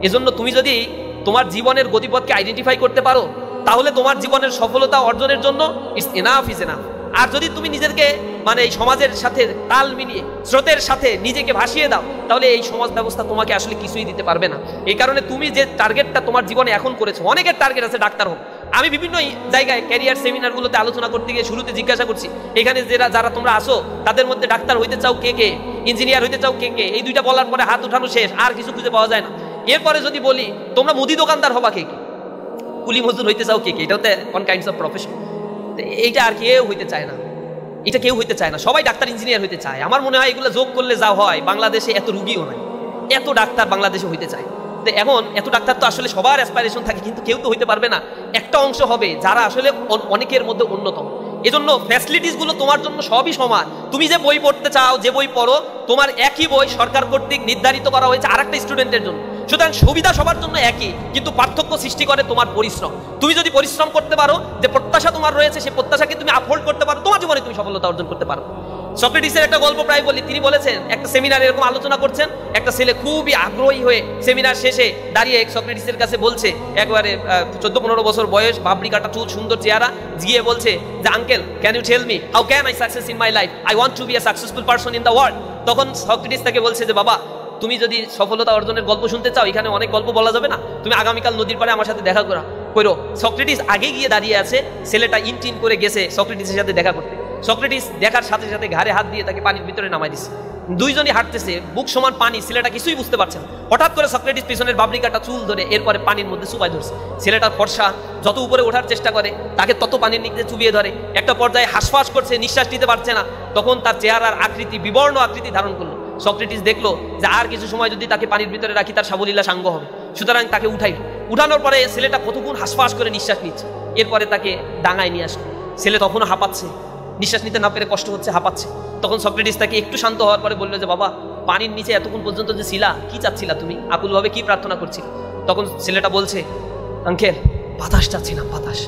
[SPEAKER 1] এজন্য তুমি যদি তোমার জীবনের গতিপথকে আইডেন্টিফাই করতে পারো তাহলে তোমার জীবনের সফলতা অর্জনের জন্য ইটস এনাফ। আর যদি তুমি নিজেকে মানে এই সমাজের সাথে তাল মিলিয়ে স্রোতের সাথে নিজেকে ভাসিয়ে দাও, তাহলে এই সমাজ ব্যবস্থা তোমাকে আসলে কিছুই দিতে পারবে না। এই কারণে তুমি যে টার্গেটটা তোমার জীবনে এখন করেছো, অনেকের টার্গেট আছে ডাক্তার হোক। আমি বিভিন্ন জায়গায় ক্যারিয়ার সেমিনারগুলোতে আলোচনা করতে গিয়ে শুরুতে জিজ্ঞাসা করছি, এখানে যারা তোমরা আসো তাদের মধ্যে ডাক্তার হইতে চাও কে কে, ইঞ্জিনিয়ার হইতে চাও কে কে? এই দুইটা বলার পরে হাত উঠানো শেষ, আর কিছু খুঁজে পাওয়া যায় না। এরপরে যদি বলি তোমরা মুদি দোকানদার হবা কে কে, কুলি মজদুর হইতে চাও কে কে, এটা হতে অন কাইন্ডস অফ প্রফেশন। এইটা আর কেউ হইতে চায় না, এটা কেউ হইতে চায় না, সবাই ডাক্তার ইঞ্জিনিয়ার হইতে চায়। আমার মনে হয় এগুলো যোগ করলে যা হয়, বাংলাদেশে এত রুগীও নাই, এত ডাক্তার বাংলাদেশে হইতে চায়। তো এখন এত ডাক্তার তো আসলে সবার অ্যাসপাইরেশন থাকে, কিন্তু কেউ তো হইতে পারবে না। একটা অংশ হবে যারা আসলে অনেকের মধ্যে অন্যতম। এজন্য ফ্যাসিলিটিসগুলো তোমার জন্য সবই সমান। তুমি যে বই পড়তে চাও, যে বই পড়ো, তোমার একই বই সরকার কর্তৃক নির্ধারিত করা হয়েছে আরেকটা স্টুডেন্টের জন্য। সুতরাং সুবিধা সবার জন্য একই, কিন্তু পার্থক্য সৃষ্টি করে তোমার পরিশ্রম। তুমি যদি পরিশ্রম করতে পারো, যে প্রত্যাশা তোমার রয়েছে সেই প্রত্যাশাকে তুমি আপহোল্ড করতে পারো, তোমার জীবনে তুমি সফলতা অর্জন করতে পারো। সক্রেটিসের একটা গল্প প্রায় বলি। তিনি বলেছেন, একটা সেমিনারে এরকম আলোচনা করছেন, একটা ছেলে খুবই আগ্রহী হয়ে সেমিনার শেষে দাঁড়িয়ে সক্রেটিসের কাছে বলছে, একবারে 14-15 বছর বয়স, বাবরি কাটা চুল, সুন্দর চেহারা, গিয়ে বলছে যে uncle, can you tell me how can I success in my life, I want to be a successful person in the world. তখন সক্রেটিস তাকে বলছে যে বাবা, তুমি যদি সফলতা অর্জনের গল্প শুনতে চাও, এখানে অনেক গল্প বলা যাবে না, তুমি আগামীকাল নদীর পাড়ে আমার সাথে দেখা করো। সক্রেটিস আগে গিয়ে দাঁড়িয়ে আছে, ছেলেটা ইনটিন করে গেছে সক্রেটিসের সাথে দেখা করতে। সক্রেটিস দেখার সাথে সাথে ঘাড়ে হাত দিয়ে তাকে পানির ভিতরে নামাই দিচ্ছে। দুইজনই হাঁটতেছে, বুক সমান পানি, ছেলেটা কিছুই বুঝতে পারছে না। হঠাৎ করে সক্রেটিস পিছনের বাবরি কাটা চুল ধরে এরপরে পানির মধ্যে চুপায় ধরছে। ছেলেটার ফর্সা, যত উপরে ওঠার চেষ্টা করে তাকে তত পানির নিচে চুবিয়ে ধরে। একটা পর্যায়ে হাঁসফাঁস করছে, নিঃশ্বাস নিতে পারছে না। তখন তার চেহারার আকৃতি বিবর্ণ আকৃতি ধারণ করলো। সক্রেটিস দেখলো যে আর কিছু সময় যদি তাকে পানির ভিতরে রাখি তার সাবলীলা সাঙ্গ হবে, সুতরাং তাকে উঠানোর পরে ছেলেটা কতক্ষণ হাঁসফাঁস করে নিঃশ্বাস নিচ্ছে। এরপরে তাকে ডাঙায় নিয়ে আসলো। ছেলে তখনও হাঁপাচ্ছে, নিঃশ্বাস নিতে না পেরে কষ্ট হচ্ছে, হাঁপাচ্ছে। তখন সক্রেটিস তাকে একটু শান্ত হওয়ার পরে বললো যে বাবা, পানির নিচে এতক্ষণ পর্যন্ত যে ছিলা, কি চাচ্ছিলা তুমি, আকুলভাবে কি প্রার্থনা করছিলে? তখন ছেলেটা বলছে, আঙ্কেল, বাতাস চাচ্ছিলাম, বাতাস।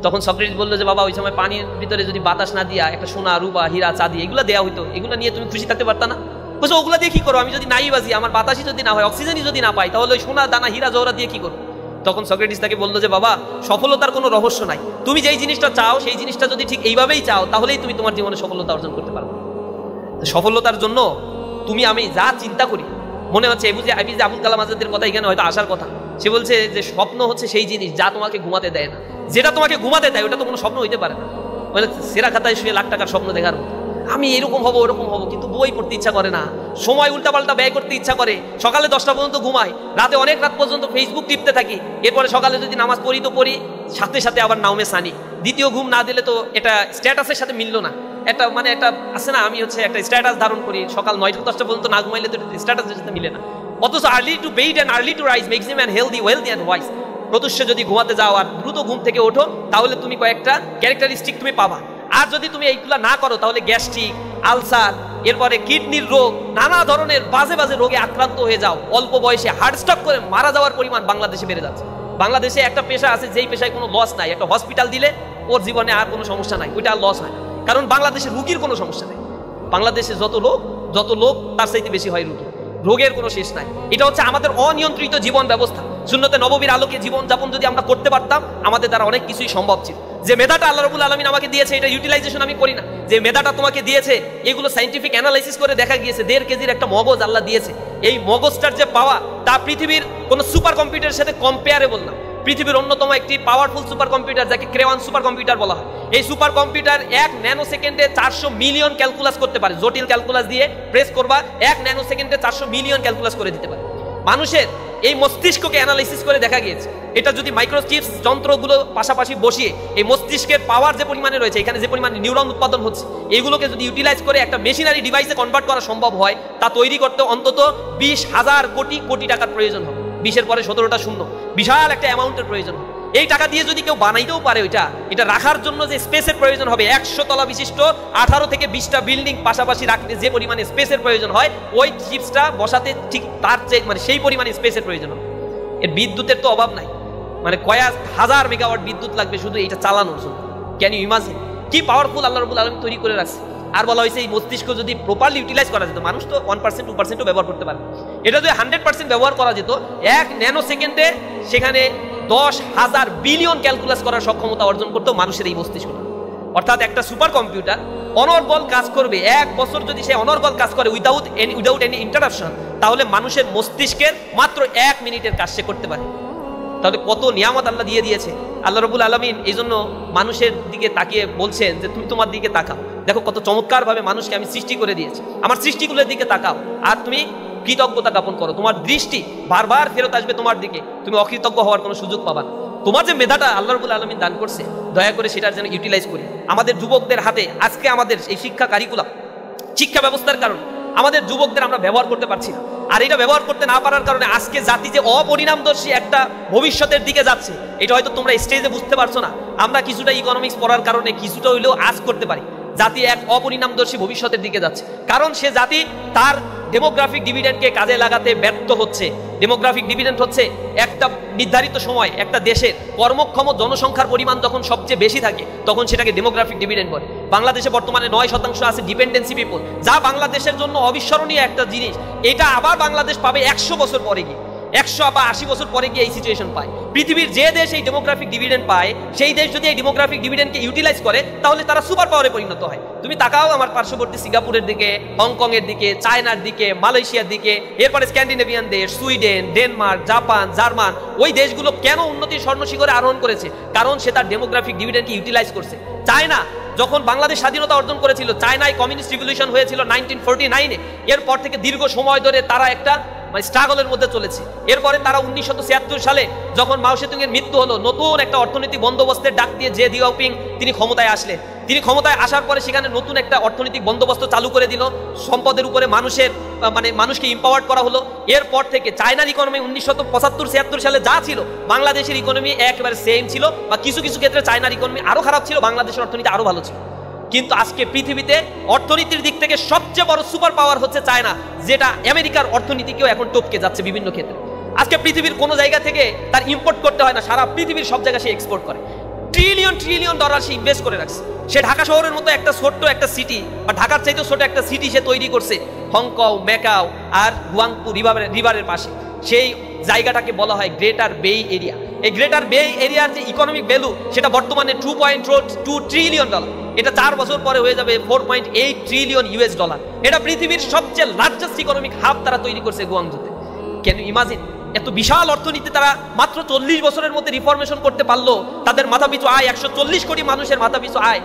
[SPEAKER 1] তখন সক্রেটিস বললো যে বাবা, ওই সময় পানির ভিতরে যদি বাতাস না দিয়া একটা সোনা, রূপা, হীরা, চাঁদি এগুলো দেওয়া হইতো, এগুলো নিয়ে তুমি খুশি থাকতে পারতা না? বলছো ওগুলো দিয়ে কি করো? আমি যদি নাই বাজি, আমার বাতাসই যদি না হয়, অক্সিজেনই যদি না পাই, তাহলে ওই সোনা, দানা, হীরা, জহরা দিয়ে কি করো? তখন সক্রেটিস তাকে বললো যে বাবা, সফলতার কোনো রহস্য নাই। তুমি যেই জিনিসটা চাও সেই জিনিসটা যদি ঠিক এইভাবেই চাও, তাহলেই তুমি তোমার জীবনে সফলতা অর্জন করতে পারবে। সফলতার জন্য তুমি, আমি যা চিন্তা করি, মনে হচ্ছে এবিজে আবুল কালাম আজাদের কথা এখানে হয়তো আসার কথা। সে বলছে যে স্বপ্ন হচ্ছে সেই জিনিস যা তোমাকে ঘুমাতে দেয় না। যেটা তোমাকে ঘুমাতে দেয় ওটা তো কোনো স্বপ্ন হইতে পারে না। মানে সেরা খাতায় শুয়ে লাখ টাকার স্বপ্ন দেখার মতো, আমি এরকম হবো ওরকম হবো, কিন্তু বই পড়তে ইচ্ছা করে না, সময় উল্টাপাল্টা ব্যয় করতে ইচ্ছা করে। সকালে 10টা পর্যন্ত ঘুমাই, রাতে অনেক রাত পর্যন্ত ফেসবুক টিপতে থাকি। এরপরে সকালে যদি নামাজ পড়ি তো পড়ি, সাথে সাথে আবার নামে সানি। দ্বিতীয় ঘুম না দিলে তো এটা স্ট্যাটাসের সাথে মিললো না। একটা মানে একটা আছে না, আমি হচ্ছে একটা স্ট্যাটাস ধারণ করি, সকাল 9টা-10টা পর্যন্ত না ঘুমাইলে তো স্ট্যাটাসের সাথে মিলে না। অথচ early to bed and early to rise makes him and healthy, wealthy and wise. প্রত্যুষে যদি ঘুমাতে যাও আর দ্রুত ঘুম থেকে ওঠো, তাহলে তুমি কয়েকটা ক্যারেক্টারিস্টিক তুমি পাবা। আর যদি তুমি এইগুলা না করো, তাহলে গ্যাস্ট্রিক, আলসার, এরপরে কিডনির রোগ, নানা ধরনের বাজে বাজে রোগে আক্রান্ত হয়ে যাও। অল্প বয়সে হার্ট স্ট্রোক করে মারা যাওয়ার পরিমাণ বাংলাদেশে বেড়ে যাচ্ছে। বাংলাদেশে একটা পেশা আছে যেই পেশায় কোনো লস নাই, একটা হসপিটাল দিলে ওর জীবনে আর কোনো সমস্যা নাই, ওইটা আর লস হয় না। কারণ বাংলাদেশে রুগীর কোনো সমস্যা নেই। বাংলাদেশে যত লোক তার চাইতে বেশি হয় রুগী, রোগের কোনো শেষ নাই। এটা হচ্ছে আমাদের অনিয়ন্ত্রিত জীবন ব্যবস্থা। সুন্নতে নববীর আলোকে জীবন যাপন যদি আমরা করতে পারতাম, আমাদের দ্বারা অনেক কিছুই সম্ভব ছিল। যে মেধাটা আল্লাহ রাব্বুল আলামিন আমাকে দিয়েছে, এটা ইউটিলাইজেশন আমি করি না। যে মেধাটা তোমাকে দিয়েছে, এগুলো সাইন্টিফিক অ্যানালাইসিস করে দেখা গিয়েছে 1.5 কেজির একটা মগজ আল্লাহ দিয়েছে। এই মগজটার যে পাওয়া, তা পৃথিবীর কোনো সুপার কম্পিউটারের সাথে কম্পেয়ারেবল না। পৃথিবীর অন্যতম একটি পাওয়ারফুল সুপার কম্পিউটার, যাকে ক্রেওয়ান সুপার কম্পিউটার বলা হয়। এই সুপার কম্পিউটার 1 ন্যানো সেকেন্ডে 400 মিলিয়ন ক্যালকুলাস করতে পারে। জটিল ক্যালকুলাস দিয়ে প্রেস করবা, 1 ন্যানো সেকেন্ডে 400 মিলিয়ন ক্যালকুলাস করে দিতে পারে। মানুষের এই মস্তিষ্ককে অ্যানালাইসিস করে দেখা গিয়েছে, এটা যদি মাইক্রোচিপস যন্ত্রগুলো পাশাপাশি বসিয়ে এই মস্তিষ্কের পাওয়ার যে পরিমাণে রয়েছে, এখানে যে পরিমাণে নিউরন উৎপাদন হচ্ছে, এগুলোকে যদি ইউটিলাইজ করে একটা মেশিনারি ডিভাইসে কনভার্ট করা সম্ভব হয়, তা তৈরি করতে অন্তত 20,000 কোটি টাকার প্রয়োজন হবে। 20-এর পরে 17টা শূন্য, বিশাল একটা অ্যামাউন্টের প্রয়োজন হবে। এই টাকা দিয়ে যদি কেউ বানাইতেও পারে, এটা রাখার জন্য যে স্পেসের প্রয়োজন হবে, 100 তলা বিশিষ্ট 18 থেকে 20টা বিল্ডিং পাশাপাশি রাখতে যে পরিমাণে স্পেসের প্রয়োজন হয়, ওই চিপসটা বসাতে ঠিক তার চেয়ে মানে সেই পরিমাণে স্পেসের প্রয়োজন হবে। এর বিদ্যুতের তো অভাব নাই, মানে কয়েক হাজার মেগাওয়াট বিদ্যুৎ লাগবে শুধু এটা চালানোর জন্য। ক্যান ইউ ইমাজিন কি পাওয়ারফুল আল্লাহ রাব্বুল আলামিন তৈরি করে রাখছে। আর বলা হয়েছে এই মস্তিষ্ক যদি প্রপারলি ইউটিলাইজ করা যেত, মানুষ তো 1% 2%ও ব্যবহার করতে পারে, এটা যদি 100% ব্যবহার করা যেত, 1 ন্যানো সেকেন্ডে সেখানে 10,000 বিলিয়ন ক্যালকুলাস করার সক্ষমতা অর্জন করতো মানুষের এই মস্তিষ্কটা। অর্থাৎ একটা সুপার কম্পিউটার অনর্গল কাজ করবে, 1 বছর যদি সে অনর্গল কাজ করে উইদাউট এনি ইন্টারাপশন, তাহলে মানুষের মস্তিষ্কের মাত্র 1 মিনিটের কাজ সে করতে পারে। তাহলে কত নিয়ামত আল্লাহ দিয়ে দিয়েছে। আল্লাহ রাব্বুল আলামিন এই জন্য মানুষের দিকে তাকিয়ে বলছেন যে তুমি তোমার দিকে তাকাও, দেখো কত চমৎকার ভাবে মানুষকে আমি সৃষ্টি করে দিয়েছি, আমার সৃষ্টিগুলোর দিকে তাকাও আর তুমি কৃতজ্ঞতা জ্ঞাপন করো। তোমার দৃষ্টি বারবার ফেরত আসবে তোমার দিকে, তুমি অকৃতজ্ঞ হওয়ার কোনো সুযোগ পাবা না। তোমার যে মেধাটা আল্লাহ রাব্বুল আলামিন দান করছে, দয়া করে সেটার যেন ইউটিলাইজ করি। আমাদের যুবকদের হাতে আজকে আমাদের এই শিক্ষা কারিকুলাম, শিক্ষা ব্যবস্থার কারণে আমাদের যুবকদের আমরা ব্যবহার করতে পারছি না। আর এটা ব্যবহার করতে না পারার কারণে আজকে জাতি যে অপরিণামদর্শী একটা ভবিষ্যতের দিকে যাচ্ছে, এটা হয়তো তোমরা স্টেজে বুঝতে পারছো না। আমরা কিছুটা ইকোনমিক্স পড়ার কারণে কিছুটা হইলেও আজ করতে পারি, জাতি এক অপরিণামদর্শী ভবিষ্যতের দিকে যাচ্ছে। কারণ সে জাতি তার ডেমোগ্রাফিক ডিভিডেন্ডকে কাজে লাগাতে ব্যর্থ হচ্ছে। ডেমোগ্রাফিক ডিভিডেন্ড হচ্ছে একটা নির্ধারিত সময় একটা দেশের কর্মক্ষম জনসংখ্যার পরিমাণ যখন সবচেয়ে বেশি থাকে তখন সেটাকে ডেমোগ্রাফিক ডিভিডেন্ড বলে। বাংলাদেশে বর্তমানে 9% আছে ডিপেন্ডেন্সি পিপল, যা বাংলাদেশের জন্য অবিস্মরণীয় একটা জিনিস। এটা আবার বাংলাদেশ পাবে 100 বছর পরে গিয়ে, 100 বা 80 বছর পরে গিয়ে এই সিচুয়েশন পায়। পৃথিবীর যে দেশ এই ডেমোগ্রাফিক ডিভিডেন্ড পায়, সেই দেশ যদি এই ডেমোগ্রাফিক ডিভিডেন্ডকে ইউটিলাইজ করে তাহলে তারা সুপার পাওয়ারে পরিণত হয়। তুমি তাকাও আমার পার্শ্ববর্তী সিঙ্গাপুরের দিকে, হংকং এর দিকে, চায়নার দিকে, মালয়েশিয়ার দিকে, এরপরে স্ক্যান্ডিনেভিয়ান দেশ, সুইডেন, ডেনমার্ক, জাপান, জার্মান, ওই দেশগুলো কেন উন্নতির স্বর্ণশিখরে আরোহণ করেছে? কারণ সে তার ডেমোগ্রাফিক ডিভিডেন্ডকে ইউটিলাইজ করছে। চায়না যখন বাংলাদেশ স্বাধীনতা অর্জন করেছিল, চায়নায় কমিউনিস্ট রিভলিউশন হয়েছিল 1949-এ, এরপর থেকে দীর্ঘ সময় ধরে তারা একটা স্ট্রাগলের মধ্যে চলেছে। এরপরে তারা 1976 সালে যখন মাও সেতুং এর মৃত্যু হলো, নতুন একটা অর্থনৈতিক বন্দোবস্তের ডাক দিয়ে জে জিয়াওপিং তিনি ক্ষমতায় আসলেন। তিনি ক্ষমতায় আসার পরে সেখানে নতুন একটা অর্থনৈতিক বন্দোবস্ত চালু করে দিল, সম্পদের উপরে মানুষকে এম্পাওয়ার্ড করা হলো। এরপর থেকে চায়নার ইকোনমি 1975-76 সালে যা ছিল, বাংলাদেশের ইকোনমি একেবারে সেম ছিল, বা কিছু কিছু ক্ষেত্রে চায়নার ইকোনমি আরো খারাপ ছিল, বাংলাদেশের অর্থনীতি আরো ভালো ছিল। কিন্তু আজকে পৃথিবীতে অর্থনীতির দিক থেকে সবচেয়ে বড় সুপার পাওয়ার হচ্ছে চায়না, যেটা আমেরিকার অর্থনীতিকেও এখন টপকে যাচ্ছে বিভিন্ন ক্ষেত্রে। আজকে পৃথিবীর কোনো জায়গা থেকে তার ইম্পোর্ট করতে হয় না, সারা পৃথিবীর সব জায়গায় সে এক্সপোর্ট করে। ট্রিলিয়ন ডলার সে ইনভেস্ট করে রাখছে। সে ঢাকা শহরের মতো একটা ছোট্ট একটা সিটি, বা ঢাকার চাইতেও ছোট একটা সিটি সে তৈরি করছে হংকং, ম্যাকাও আর গুয়াংপু রিভারের পাশে। সেই জায়গাটাকে বলা হয় গ্রেটার বে এরিয়া। এই গ্রেটার বে এরিয়ার যে ইকোনমিক ভ্যালু, সেটা বর্তমানে $2.2 ট্রিলিয়ন। এটা 4 বছর পরে হয়ে যাবে $4.8 ট্রিলিয়ন। এটা পৃথিবীর সবচেয়ে লার্জেস্ট ইকোনমিক হাব তারা তৈরি করছে গুয়াংজুতে। Can you imagine? এত বিশাল অর্থনীতি তারা মাত্র 40 বছরের মধ্যে রিফরমেশন করতে পারলো। তাদের মাথাপিছু আয় 140 কোটি মানুষের মাথাপিছু আয়।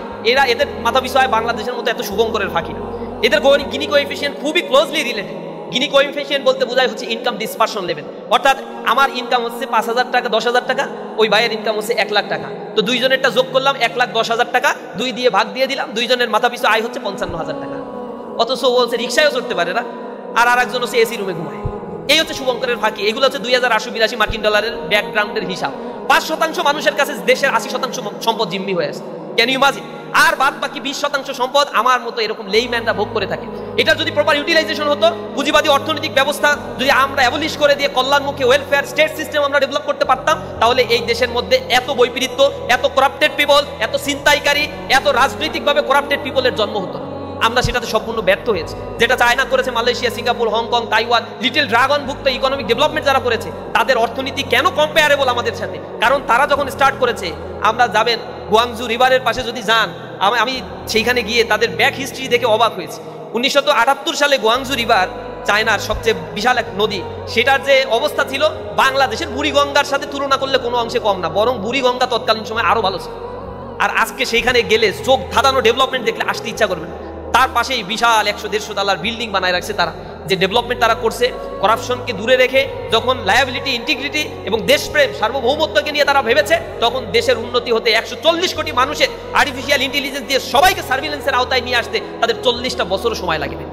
[SPEAKER 1] এদের মাথাপিছু আয় বাংলাদেশের মতো এত শুভঙ্করের ফাঁকি না। এদের গিনি কোএফিসিয়েন্ট খুবই ক্লোজলি রিলেটেড। গিনি কোএফিসিয়েন্ট বলতে বোঝায় হচ্ছে ইনকাম ডিসপারশন লেভেল, অর্থাৎ আমার ইনকাম হচ্ছে 5,000 টাকা, 10,000 টাকা, ওই ভাইয়ের ইনকাম হচ্ছে 1 লাখ টাকা, তো দুইজনেরটা যোগ করলাম 1,10,000 টাকা, 2 দিয়ে ভাগ দিয়ে দিলাম, দুইজনের মাথাপিছু আয় হচ্ছে 55,000 টাকা। অথচ বলছে রিক্সায়ও চড়তে পারে না, আর আরেকজন হচ্ছে এসি রুমে ঘুমায়। এই হচ্ছে শুভঙ্করের ফাঁকি। এগুলো হচ্ছে 2882 মার্কিন ডলারের ব্যাকগ্রাউন্ডের হিসাব। 5% মানুষের কাছে দেশের 80% সম্পদ জিম্মি হয়ে আছে। Can you imagine? আর বাদ বাকি 20% সম্পদ আমার মতো এরকম লেইম্যানরা ভোগ করে থাকে। এটার যদি প্রপার ইউটিলাইজেশন হতো, পুঁজিবাদী অর্থনৈতিক ব্যবস্থা যদি আমরা অ্যাবলিশ করে দিয়ে কল্যাণমুখী ওয়েলফেয়ার স্টেট সিস্টেম আমরা ডেভেলপ করতে পারতাম, তাহলে এই দেশের মধ্যে এত বৈপরীত্য, এত করাপ্টেড পিপল, এত ছিনতাইকারী, এত রাজনৈতিকভাবে করাপ্টেড পিপলের জন্ম হতো। আমরা সেটাতে সম্পূর্ণ ব্যর্থ হয়েছে। যেটা চায়না করেছে, Malaysia, Singapore, Hong Kong, Taiwan, little dragon ভুক্ত ইকোনমিক ডেভেলপমেন্ট যারা করেছে, তাদের অর্থনীতি কেন কম্পেয়ারেবল আমাদের সাথে? কারণ তারা যখন স্টার্ট করেছে, আমরা যাবেন গুয়াংজু রিভারের পাশে যদি যান, আমি সেইখানে গিয়ে তাদের ব্যাক হিস্ট্রি দেখে অবাক হয়েছে। 1978 সালে গুয়াংজু রিভার, চায়নার সবচেয়ে বিশাল এক নদী, সেটার যে অবস্থা ছিল বাংলাদেশের বুড়িগঙ্গার সাথে তুলনা করলে কোনো অংশে কম না, বরং বুড়িগঙ্গা তৎকালীন সময় আরো ভালো ছিল। আর আজকে সেইখানে গেলে চোখ ধাঁধানো ডেভেলপমেন্ট দেখলে আসতে ইচ্ছা করবে না। তার পাশেই বিশাল 100-150 তলার বিল্ডিং বানায় রাখছে তারা। যে ডেভেলপমেন্ট তারা করছে, করাপশনকে দূরে রেখে, যখন লায়াবিলিটি, ইন্টিগ্রিটি এবং দেশপ্রেম, সার্বভৌমত্বকে নিয়ে তারা ভেবেছে, তখন দেশের উন্নতি হতে 140 কোটি মানুষের আর্টিফিশিয়াল ইন্টেলিজেন্স দিয়ে সবাইকে সার্ভিলেন্সের আওতায় নিয়ে আসতে তাদের 40টা বছর সময় লাগবে।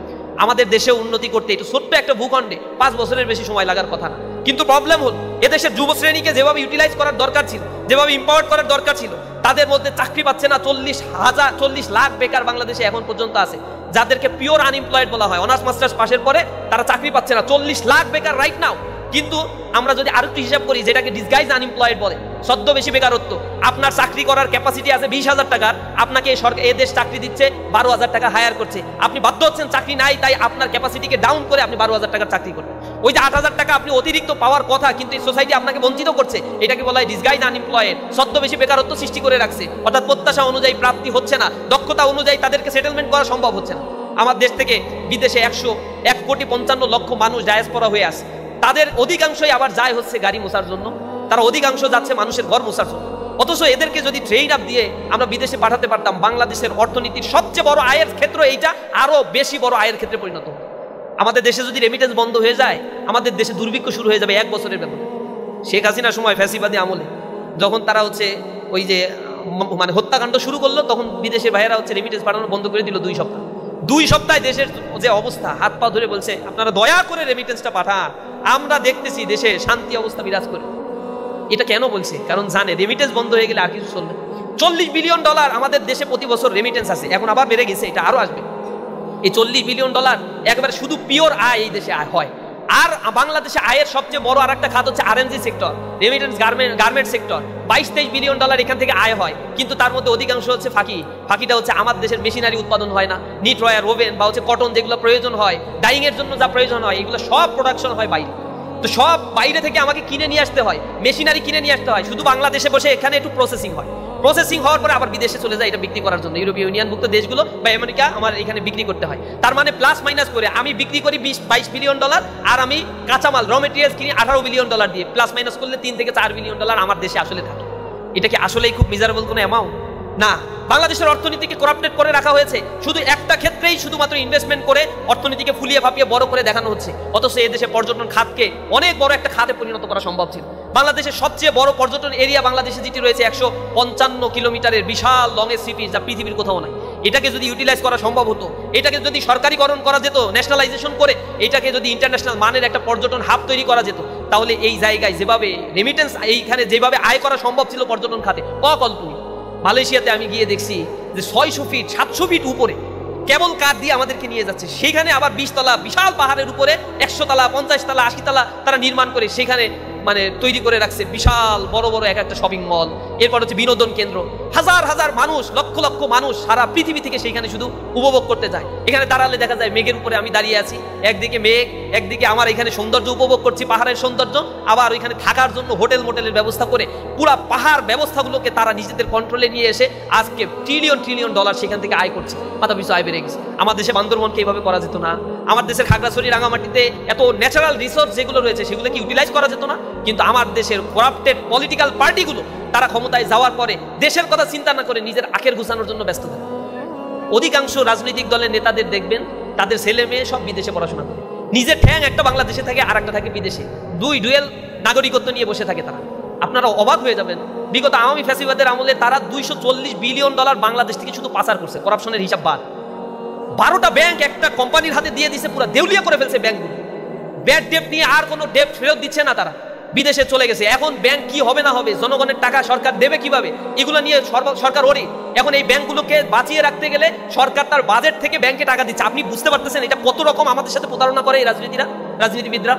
[SPEAKER 1] আমাদের দেশে উন্নতি করতে একটু ছোট্ট একটা ভূখণ্ডে 5 বছরের বেশি সময় লাগার কথা না। কিন্তু প্রবলেম হল, এদেশের যুব শ্রেণীকে যেভাবে ইউটিলাইজ করার দরকার ছিল, যেভাবে এম্পাওয়ার্ড করার দরকার ছিল, তাদের মধ্যে চাকরি পাচ্ছে না। 40 লাখ বেকার বাংলাদেশে এখন পর্যন্ত আছে, যাদেরকে পিওর আনএমপ্লয়েড বলা হয়। অনার্স মাস্টার্স পাশের পরে তারা চাকরি পাচ্ছে না। 40 লাখ বেকার রাইট নাও। কিন্তু আমরা যদি আরো একটু হিসাব করি, যেটাকে ডিসগাইজ আনএমপ্লয়েড বলে, ছদ্মবেশী বেকারত্ব, আপনার চাকরি করার ক্যাপাসিটি আছে 20,000 টাকার, আপনাকে সরকার এ দেশ চাকরি দিচ্ছে 12,000 টাকা হায়ার করছে, আপনি বাধ্য হচ্ছেন চাকরি নাই তাই আপনার ক্যাপাসিটিকে ডাউন করে আপনি 12,000 টাকার চাকরি করবেন। ওই যে 8,000 টাকা আপনি অতিরিক্ত পাওয়ার কথা, কিন্তু এই সোসাইটি আপনাকে বঞ্চিত করছে, এটাকে বলা হয় ডিসগাইজ আনএমপ্লয়েড। ছদ্মবেশী বেকারত্ব সৃষ্টি করে রাখছে, অর্থাৎ প্রত্যাশা অনুযায়ী প্রাপ্তি হচ্ছে না, দক্ষতা অনুযায়ী তাদেরকে সেটেলমেন্ট করা সম্ভব হচ্ছে না। আমার দেশ থেকে বিদেশে 1,55,00,000 মানুষ ডায়াসপোরা হয়ে আসে, তাদের অধিকাংশই আবার যায় হচ্ছে গাড়ি মোছার জন্য, তারা অধিকাংশ যাচ্ছে মানুষের ঘর মোছার জন্য। অথচ এদেরকে যদি ট্রেন আপ দিয়ে আমরা বিদেশে পাঠাতে পারতাম, বাংলাদেশের অর্থনীতির সবচেয়ে বড় আয়ের ক্ষেত্র এইটা আরো বেশি বড় আয়ের ক্ষেত্রে পরিণত হবে। আমাদের দেশে যদি রেমিটেন্স বন্ধ হয়ে যায়, আমাদের দেশে দুর্ভিক্ষ শুরু হয়ে যাবে 1 বছরের ব্যবধানে। শেখ হাসিনার সময় ফ্যাসিবাদী আমলে যখন তারা হচ্ছে ওই যে মানে হত্যাকাণ্ড শুরু করলো, তখন বিদেশের ভাইয়েরা হচ্ছে রেমিটেন্স পাঠানো বন্ধ করে দিল 2 সপ্তাহে দেশের যে অবস্থা, হাত পা ধরে বলছে আপনারা দয়া করে রেমিটেন্সটা পাঠান, আমরা দেখতেছি দেশে শান্তি অবস্থা বিরাজ করে। এটা কেন বলছে? কারণ জানে রেমিটেন্স বন্ধ হয়ে গেলে আর কিছু চলবে। $40 বিলিয়ন আমাদের দেশে প্রতি বছর রেমিটেন্স আছে, এখন আবার বেড়ে গেছে, এটা আরো আসবে। এই $40 বিলিয়ন একবারে শুধু পিওর আয় এই দেশে আয় হয়। আর বাংলাদেশে আয়ের সবচেয়ে বড় আর একটা খাত হচ্ছে RNG sector, remittance garment sector. $22-23 billion এখান থেকে আয় হয়, কিন্তু তার মধ্যে অধিকাংশ হচ্ছে ফাঁকিটা হচ্ছে আমার দেশের মেশিনারি উৎপাদন হয় না, নিট রয়ার ওভেন বা হচ্ছে কটন যেগুলো প্রয়োজন হয়, ডাইং এর জন্য যা প্রয়োজন হয়, এগুলো সব প্রোডাকশন হয় বাইরে। তো সব বাইরে থেকে আমাকে কিনে নিয়ে আসতে হয়, মেশিনারি কিনে নিয়ে আসতে হয়, শুধু বাংলাদেশে বসে এখানে একটু প্রসেসিং হয়, প্রসেসিং হওয়ার পরে আবার বিদেশে চলে যায় এটা বিক্রি করার জন্য, ইউরোপীয় ইউনিয়নভুক্ত দেশগুলো বা আমেরিকা আমার এখানে বিক্রি করতে হয়। তার মানে প্লাস মাইনাস করে আমি বিক্রি করি $20-22 বিলিয়ন, আর আমি কাঁচামাল র মেটেরিয়ালস কিনি $18 বিলিয়ন দিয়ে, প্লাস মাইনাস করলে $3 থেকে $4 বিলিয়ন আমার দেশে আসলে থাকে। এটা কি আসলেই খুব মিজারেবল কোনো অ্যামাউন্ট না? বাংলাদেশের অর্থনীতিকে করাপ্টেড করে রাখা হয়েছে, শুধু একটা ক্ষেত্রেই শুধুমাত্র ইনভেস্টমেন্ট করে অর্থনীতিকে ফুলিয়ে ফাঁপিয়ে বড় করে দেখানো হচ্ছে। অথচ এই দেশে পর্যটন খাতকে অনেক বড় একটা খাতে পরিণত করা সম্ভব ছিল। বাংলাদেশের সবচেয়ে বড় পর্যটন এরিয়া বাংলাদেশে যেটি রয়েছে 155 কিলোমিটারের বিশাল লংয়ের সিটি, যা পৃথিবীর কোথাও নাই। এটাকে যদি ইউটিলাইজ করা সম্ভব হতো, এটাকে যদি সরকারিকরণ করা যেত, ন্যাশনালাইজেশন করে এটাকে যদি ইন্টারন্যাশনাল মানের একটা পর্যটন হাব তৈরি করা যেত, তাহলে এই জায়গায় যেভাবে রেমিটেন্স এইখানে যেভাবে আয় করা সম্ভব ছিল পর্যটন খাতে, অকল্পনীয়। মালয়েশিয়াতে আমি গিয়ে দেখছি যে 600 ফিট 700 ফিট উপরে কেবল কাঠ দিয়ে আমাদেরকে নিয়ে যাচ্ছে, সেখানে আবার 20 তলা বিশাল পাহাড়ের উপরে 100 তলা 50 তলা 80 তলা তারা নির্মাণ করে সেখানে মানে তৈরি করে রাখছে বিশাল বড় বড় একটা শপিং মল। এরপর হচ্ছে বিনোদন কেন্দ্র, হাজার হাজার মানুষ, লক্ষ লক্ষ মানুষ সারা পৃথিবী থেকে সেইখানে শুধু উপভোগ করতে যায়। এখানে দাঁড়ালে দেখা যায় মেঘের উপরে আমি দাঁড়িয়ে আছি, একদিকে মেঘ, একদিকে আমার এখানে সৌন্দর্য উপভোগ করছি, পাহাড়ের সৌন্দর্য। আবার ওইখানে থাকার জন্য হোটেল মোটেলের ব্যবস্থা করে পুরা পাহাড় ব্যবস্থাগুলোকে তারা নিজেদের কন্ট্রোলে নিয়ে এসে আজকে ট্রিলিয়ন ডলার সেখান থেকে আয় করছে, মাথা পিছু আয় বেড়ে গেছে। আমার দেশে বান্দরবনকে এইভাবে করা যেত না? আমার দেশের খাগড়াছড়ি রাঙামাটিতে এত ন্যাচারাল রিসোর্স যেগুলো রয়েছে সেগুলো কি ইউটিলাইজ করা যেত না? কিন্তু আমার দেশের করাপ্টেড পলিটিক্যাল পার্টিগুলো তারা ক্ষমতায় যাওয়ার পরে দেশের কথা চিন্তা না করে নিজের আখের ঘুষানোর জন্য ব্যস্ত থাকে। অধিকাংশ রাজনৈতিক দলের নেতাদের দেখবেন তাদের ছেলে মেয়ে সব বিদেশে পড়াশোনা করে, নিজের ঠ্যাং একটা বাংলাদেশে থাকে আর একটা থাকে বিদেশে, ডুয়েল নাগরিকত্ব নিয়ে বসে থাকে তারা। আপনারা অবাক হয়ে যাবেন, বিগত আওয়ামী ফ্যাসিবাদের আমলে তারা $240 বিলিয়ন বাংলাদেশ থেকে শুধু পাচার করছে, করাপশনের হিসাব বাদ। 12টা ব্যাংক একটা কোম্পানির হাতে দিয়ে দিছে, পুরো দেউলিয়া করে ফেলছে ব্যাংকগুলো। ব্যাড ডেট নিয়ে আর কোনো ডেট ফেরত দিচ্ছে না, তারা বিদেশে চলে গেছে। এখন ব্যাংক কি হবে না হবে, জনগণের টাকা সরকার দেবে কিভাবে, এগুলো নিয়ে সরকার ওরি। এখন এই ব্যাংকগুলোকে বাঁচিয়ে রাখতে গেলে সরকার তার বাজেট থেকে ব্যাংকে টাকা দিচ্ছে। আপনি বুঝতে পারতেছেন এটা কত রকম আমাদের সাথে প্রতারণা করে এই রাজনীতিবিদরা।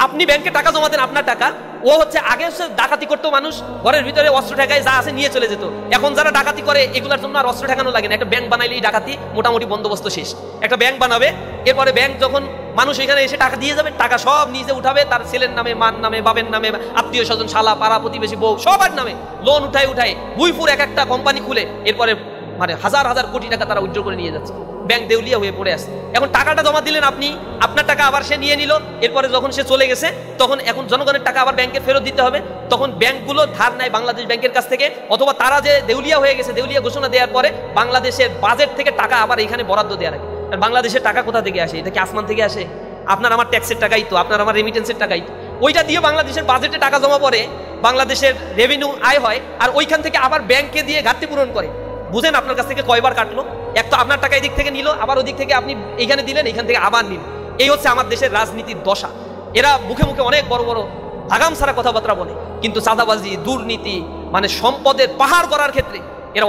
[SPEAKER 1] আপনি ব্যাংকে টাকা জমা দেন, আপনার টাকা, ও হচ্ছে আগে হচ্ছে ডাকাতি করতো মানুষ, ঘরের ভিতরে অস্ত্র ঠেকায় যা আছে নিয়ে চলে যেত। এখন যারা ডাকাতি করে এগুলোর জন্য আর অস্ত্র ঠেকানো লাগে না, একটা ব্যাংক বানাইলেই ডাকাতি মোটামুটি বন্দোবস্ত শেষ। একটা ব্যাংক বানাবে, এরপরে ব্যাংক যখন মানুষ এখানে এসে টাকা দিয়ে যাবে, টাকা সব নিজে উঠাবে, তার ছেলের নামে, মার নামে, বাবের নামে, আত্মীয় স্বজন, শালা, পাড়া প্রতিবেশী, বউ, সবার নামে লোন উঠায় ভুইপুর এক একটা কোম্পানি খুলে এরপরে মানে হাজার হাজার কোটি টাকা তারা উইথড্র করে নিয়ে যাচ্ছে। ব্যাংক দেউলিয়া হয়ে পড়ে আসে। এখন টাকাটা জমা দিলেন আপনি, আপনার টাকা আবার সে নিয়ে নিল, এরপরে যখন সে চলে গেছে তখন এখন জনগণের টাকা আবার ব্যাংকে ফেরত দিতে হবে। তখন ব্যাংকগুলো ধার নেয় বাংলাদেশ ব্যাংকের কাছ থেকে, অথবা তারা যে দেউলিয়া হয়ে গেছে, দেউলিয়া ঘোষণা দেওয়ার পরে বাংলাদেশের বাজেট থেকে টাকা আবার এখানে বরাদ্দ দেওয়া লাগে। আর বাংলাদেশের টাকা কোথা থেকে আসে? এটা কি আসমান থেকে আসে? আপনার আমার ট্যাক্সের টাকাই তো, আপনার আমার রেমিটেন্সের টাকাই তো। ওইটা দিয়ে বাংলাদেশের বাজেটে টাকা জমা পড়ে, বাংলাদেশের রেভিনিউ আয় হয়, আর ওইখান থেকে আবার ব্যাংকে দিয়ে ঘাটতি পূরণ করে। বুঝেন আপনার কাছ থেকে কয়বার কাটলো? এক তো আপনার টাকা এদিক থেকে নিল, আবার ওদিক থেকে আপনি এইখানে দিলেন, এইখান থেকে আবার নিন। এই হচ্ছে আমার দেশের রাজনীতির দশা। এরা মুখে মুখে অনেক বড় বড় আগাম সারা কথাবার্তা বলে, কিন্তু চাঁদাবাজি, দুর্নীতি, মানে সম্পদের পাহাড় করার ক্ষেত্রে এরা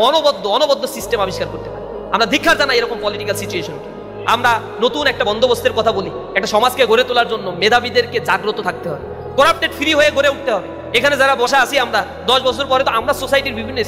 [SPEAKER 1] অনবদ্য সিস্টেম আবিষ্কার করতে পারে। আমরা ধিক্কার জানাই এরকম পলিটিক্যাল সিচুয়েশনকে। আমরা নতুন একটা বন্দোবস্তের কথা বলি। একটা সমাজকে গড়ে তোলার জন্য মেধাবীদেরকে জাগ্রত থাকতে হয়, করাপ্টেড ফ্রি হয়ে গড়ে উঠতে হবে। এখানে যারা বসা আছি আমরা 10 বছর পরে তো আমরা সোসাইটির বিভিন্ন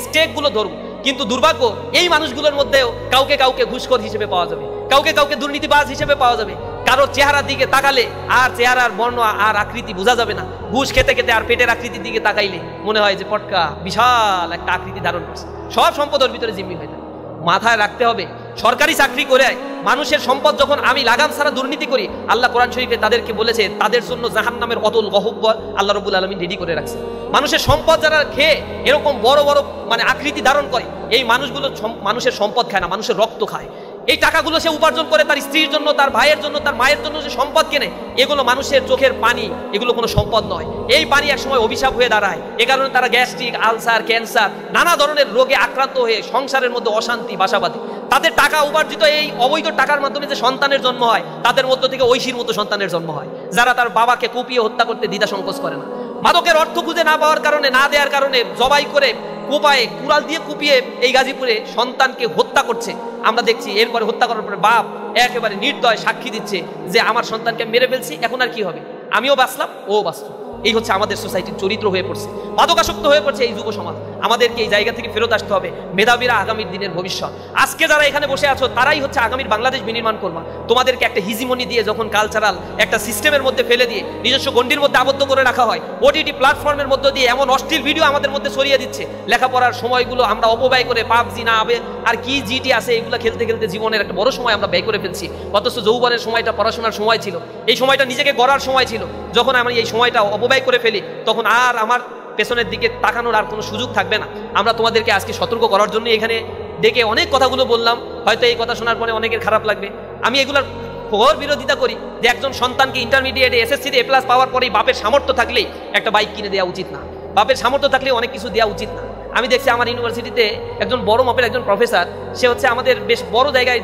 [SPEAKER 1] স্টেকগুলো ধরবো, কিন্তু দুর্ভাগ্য এই মানুষগুলোর মধ্যেও কাউকে কাউকে ঘুষখোর হিসেবে পাওয়া যাবে, কাউকে কাউকে দুর্নীতিবাজ হিসেবে পাওয়া যাবে। কারোর চেহারার দিকে তাকালে আর চেহারার বর্ণ আর আকৃতি বোঝা যাবে না। ঘুষ খেতে খেতে আর পেটের আকৃতির দিকে তাকাইলে মনে হয় যে পটকা বিশাল একটা আকৃতি ধারণ করছে, সব সম্পদের ভিতরে জিম্মি হয়ে যায়। মাথায় রাখতে হবে, সরকারি চাকরি করে মানুষের সম্পদ যখন আমি লাগাম ছাড়া দুর্নীতি করি, আল্লাহ কোরআন শরীফে তাদেরকে বলেছে তাদের জন্য জাহান্নামের অতল গহব্বর আল্লাহ রাব্বুল আলামিন রেডি করে রাখছে। মানুষের সম্পদ যারা খেয়ে এরকম বড় বড় মানে আকৃতি ধারণ করে, এই মানুষগুলো মানুষের সম্পদ খায় না, মানুষের রক্ত খায়। এই টাকাগুলো সে উপার্জন করে তার স্ত্রীর জন্য, তার ভাইয়ের জন্য, তার মায়ের জন্য যে সম্পদ কেনে, এগুলো মানুষের চোখের পানি, এগুলো কোনো সম্পদ নয়। এই পানি একসময় অভিশাপ হয়ে দাঁড়ায়। এ কারণে তারা গ্যাস্ট্রিক, আলসার, ক্যান্সার, নানা ধরনের রোগে আক্রান্ত হয়ে সংসারের মধ্যে অশান্তি বাসা বাঁধে। তাদের টাকা উপার্জিত এই অবৈধ টাকার মাধ্যমে যে সন্তানের জন্ম হয়, তাদের মধ্য থেকে ঐশীর মতো সন্তানের জন্ম হয়, যারা তার বাবাকে কুপিয়ে হত্যা করতে দ্বিধা সংকোচ করে না। মাদকের অর্থ খুঁজে না পাওয়ার কারণে, না দেওয়ার কারণে জবাই করে কোপায়ে কুড়াল দিয়ে কুপিয়ে এই গাজীপুরে সন্তানকে হত্যা করছে আমরা দেখছি। এরপরে হত্যা করার পরে বাপ একেবারে নির্দয় সাক্ষী দিচ্ছে যে আমার সন্তানকে মেরে ফেলছি, এখন আর কি হবে, আমিও বাঁচলাম ও বাঁচল। এই হচ্ছে আমাদের সোসাইটির চরিত্র হয়ে পড়ছে, মাদকাসক্ত হয়ে পড়ছে এই যুব সমাজ। আমাদেরকে এই জায়গা থেকে ফেরত আসতে হবে। মেধাবীরা আগামীর দিনের ভবিষ্যৎ। আজকে যারা এখানে বসে আছো তারাই হচ্ছে আগামীর বাংলাদেশ বিনির্মাণ করবা। তোমাদেরকে একটা হিজিমনি দিয়ে যখন কালচারাল একটা সিস্টেমের মধ্যে ফেলে দিয়ে নিজস্ব গণ্ডির মধ্যে আবদ্ধ করে রাখা হয়, ওটিটি প্ল্যাটফর্মের মধ্যে দিয়ে এমন অশ্লীল ভিডিও আমাদের মধ্যে ছড়িয়ে দিচ্ছে, লেখাপড়ার সময়গুলো আমরা অপব্যয় করে পাবজি না আবে আর কি জিটি আছে এগুলো খেলতে খেলতে জীবনের একটা বড় সময় আমরা ব্যয় করে ফেলছি। অথচ যৌবনের সময়টা পড়াশোনার সময় ছিল, এই সময়টা নিজেকে গড়ার সময় ছিল। যখন আমি এই সময়টা অপব্যয় করে ফেলি, তখন আর আমার পেছনের দিকে তাকানোর আর কোনো সুযোগ থাকবে না। আমরা তোমাদেরকে আজকে সতর্ক করার জন্য এখানে ডেকে অনেক কথাগুলো বললাম। হয়তো এই কথা শোনার পরে অনেকের খারাপ লাগবে। আমি এগুলোর ঘোর বিরোধিতা করি যে একজন সন্তানকে ইন্টারমিডিয়েটে এসএসসিতে এ প্লাস পাওয়ার পরেই বাপের সামর্থ্য থাকলেই একটা বাইক কিনে দেওয়া উচিত না, বাপের সামর্থ্য থাকলে অনেক কিছু দেওয়া উচিত না। আমি দেখছি আমার ইউনিভার্সিটিতে একজন বড় মাপের একজন প্রফেসর, সে হচ্ছে আমাদের বেশ বড় জায়গায়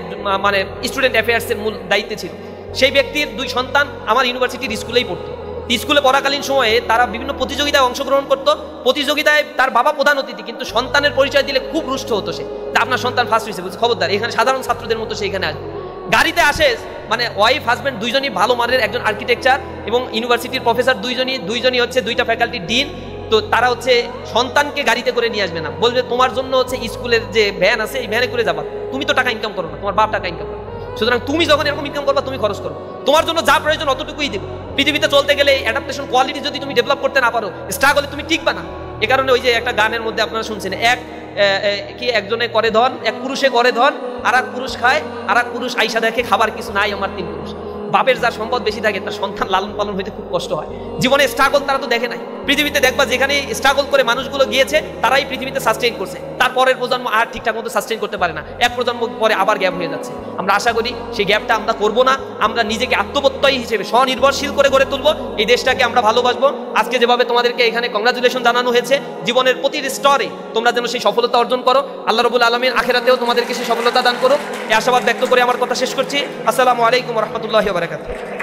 [SPEAKER 1] মানে স্টুডেন্ট অ্যাফেয়ার্সের মূল দায়িত্বে ছিল। সেই ব্যক্তির 2 সন্তান আমার ইউনিভার্সিটির স্কুলেই পড়তো। স্কুলে পড়াকালীন সময়ে তারা বিভিন্ন প্রতিযোগিতায় অংশগ্রহণ করতো। প্রতিযোগিতায় তার বাবা প্রধান অতিথি, কিন্তু সন্তানের পরিচয় দিলে খুব রুষ্ট হতো সে, আপনার সন্তান ফার্স্ট হয়েছে, বলছে খবরদার, এখানে সাধারণ ছাত্রদের মতো সে এখানে আসবে। গাড়িতে আসে, মানে ওয়াইফ হাজব্যান্ড দুইজনই ভালো মানের, একজন আর্কিটেকচার এবং ইউনিভার্সিটির প্রফেসর, দুইজনই হচ্ছে 2টা ফ্যাকাল্টির ডিন। তো তারা হচ্ছে সন্তানকে গাড়িতে করে নিয়ে আসবে না, বলবে তোমার জন্য হচ্ছে স্কুলের যে ভ্যান আছে এই ভ্যানে করে যাবা, তুমি তো টাকা ইনকাম করো না, তোমার বাপ টাকা ইনকাম করে, সুতরাং তুমি যখন এরকম ইনকাম করবা তুমি খরচ করো, তোমার জন্য যা প্রয়োজন অতটুকুই দেবো। পৃথিবীতে চলতে গেলে অ্যাডাপ্টেশন কোয়ালিটি যদি তুমি ডেভেলপ করতে না পারো, স্ট্রাগলে তুমি টিকবা না। এ কারণে ওই যে একটা গানের মধ্যে আপনারা শুনছেন, একজনে করে ধন, এক পুরুষে করে ধন, আর এক পুরুষ খায়, আর এক পুরুষ আইসা দেখে খাবার কিছু নাই আমার 3 পুরুষ। বাপের যার সম্পদ বেশি থাকে তার সন্তান লালন পালন হইতে খুব কষ্ট হয়। জীবনে স্ট্রাগল তারা তো দেখে নাই। পৃথিবীতে দেখবা যেখানে স্ট্রাগল করে মানুষগুলো গিয়েছে তারাই পৃথিবীতে সাস্টেইন করছে, তারপরের প্রজন্ম আর ঠিকঠাক মতো সাস্টেইন করতে পারে না, এক প্রজন্ম পরে আবার গ্যাপ হয়ে যাচ্ছে। আমরা আশা করি সেই গ্যাপটা আমরা করবো না। আমরা নিজেকে আত্মপ্রত্যয়ী হিসেবে স্বনির্ভরশীল করে গড়ে তুলবো, এই দেশটাকে আমরা ভালোবাসবো। আজকে যেভাবে তোমাদেরকে এখানে কংগ্রাচুলেশন জানানো হয়েছে, জীবনের প্রতিটি স্তরে তোমরা যেন সেই সফলতা অর্জন করো। আল্লাহ রাব্বুল আলামিন আখিরাতেও তোমাদেরকে সেই সফলতা দান করো, এই আশাবাদ ব্যক্ত করে আমার কথা শেষ করছি। আসসালামু আলাইকুম ওয়া রাহমাতুল্লাহি ওয়া বারাকাতুহু।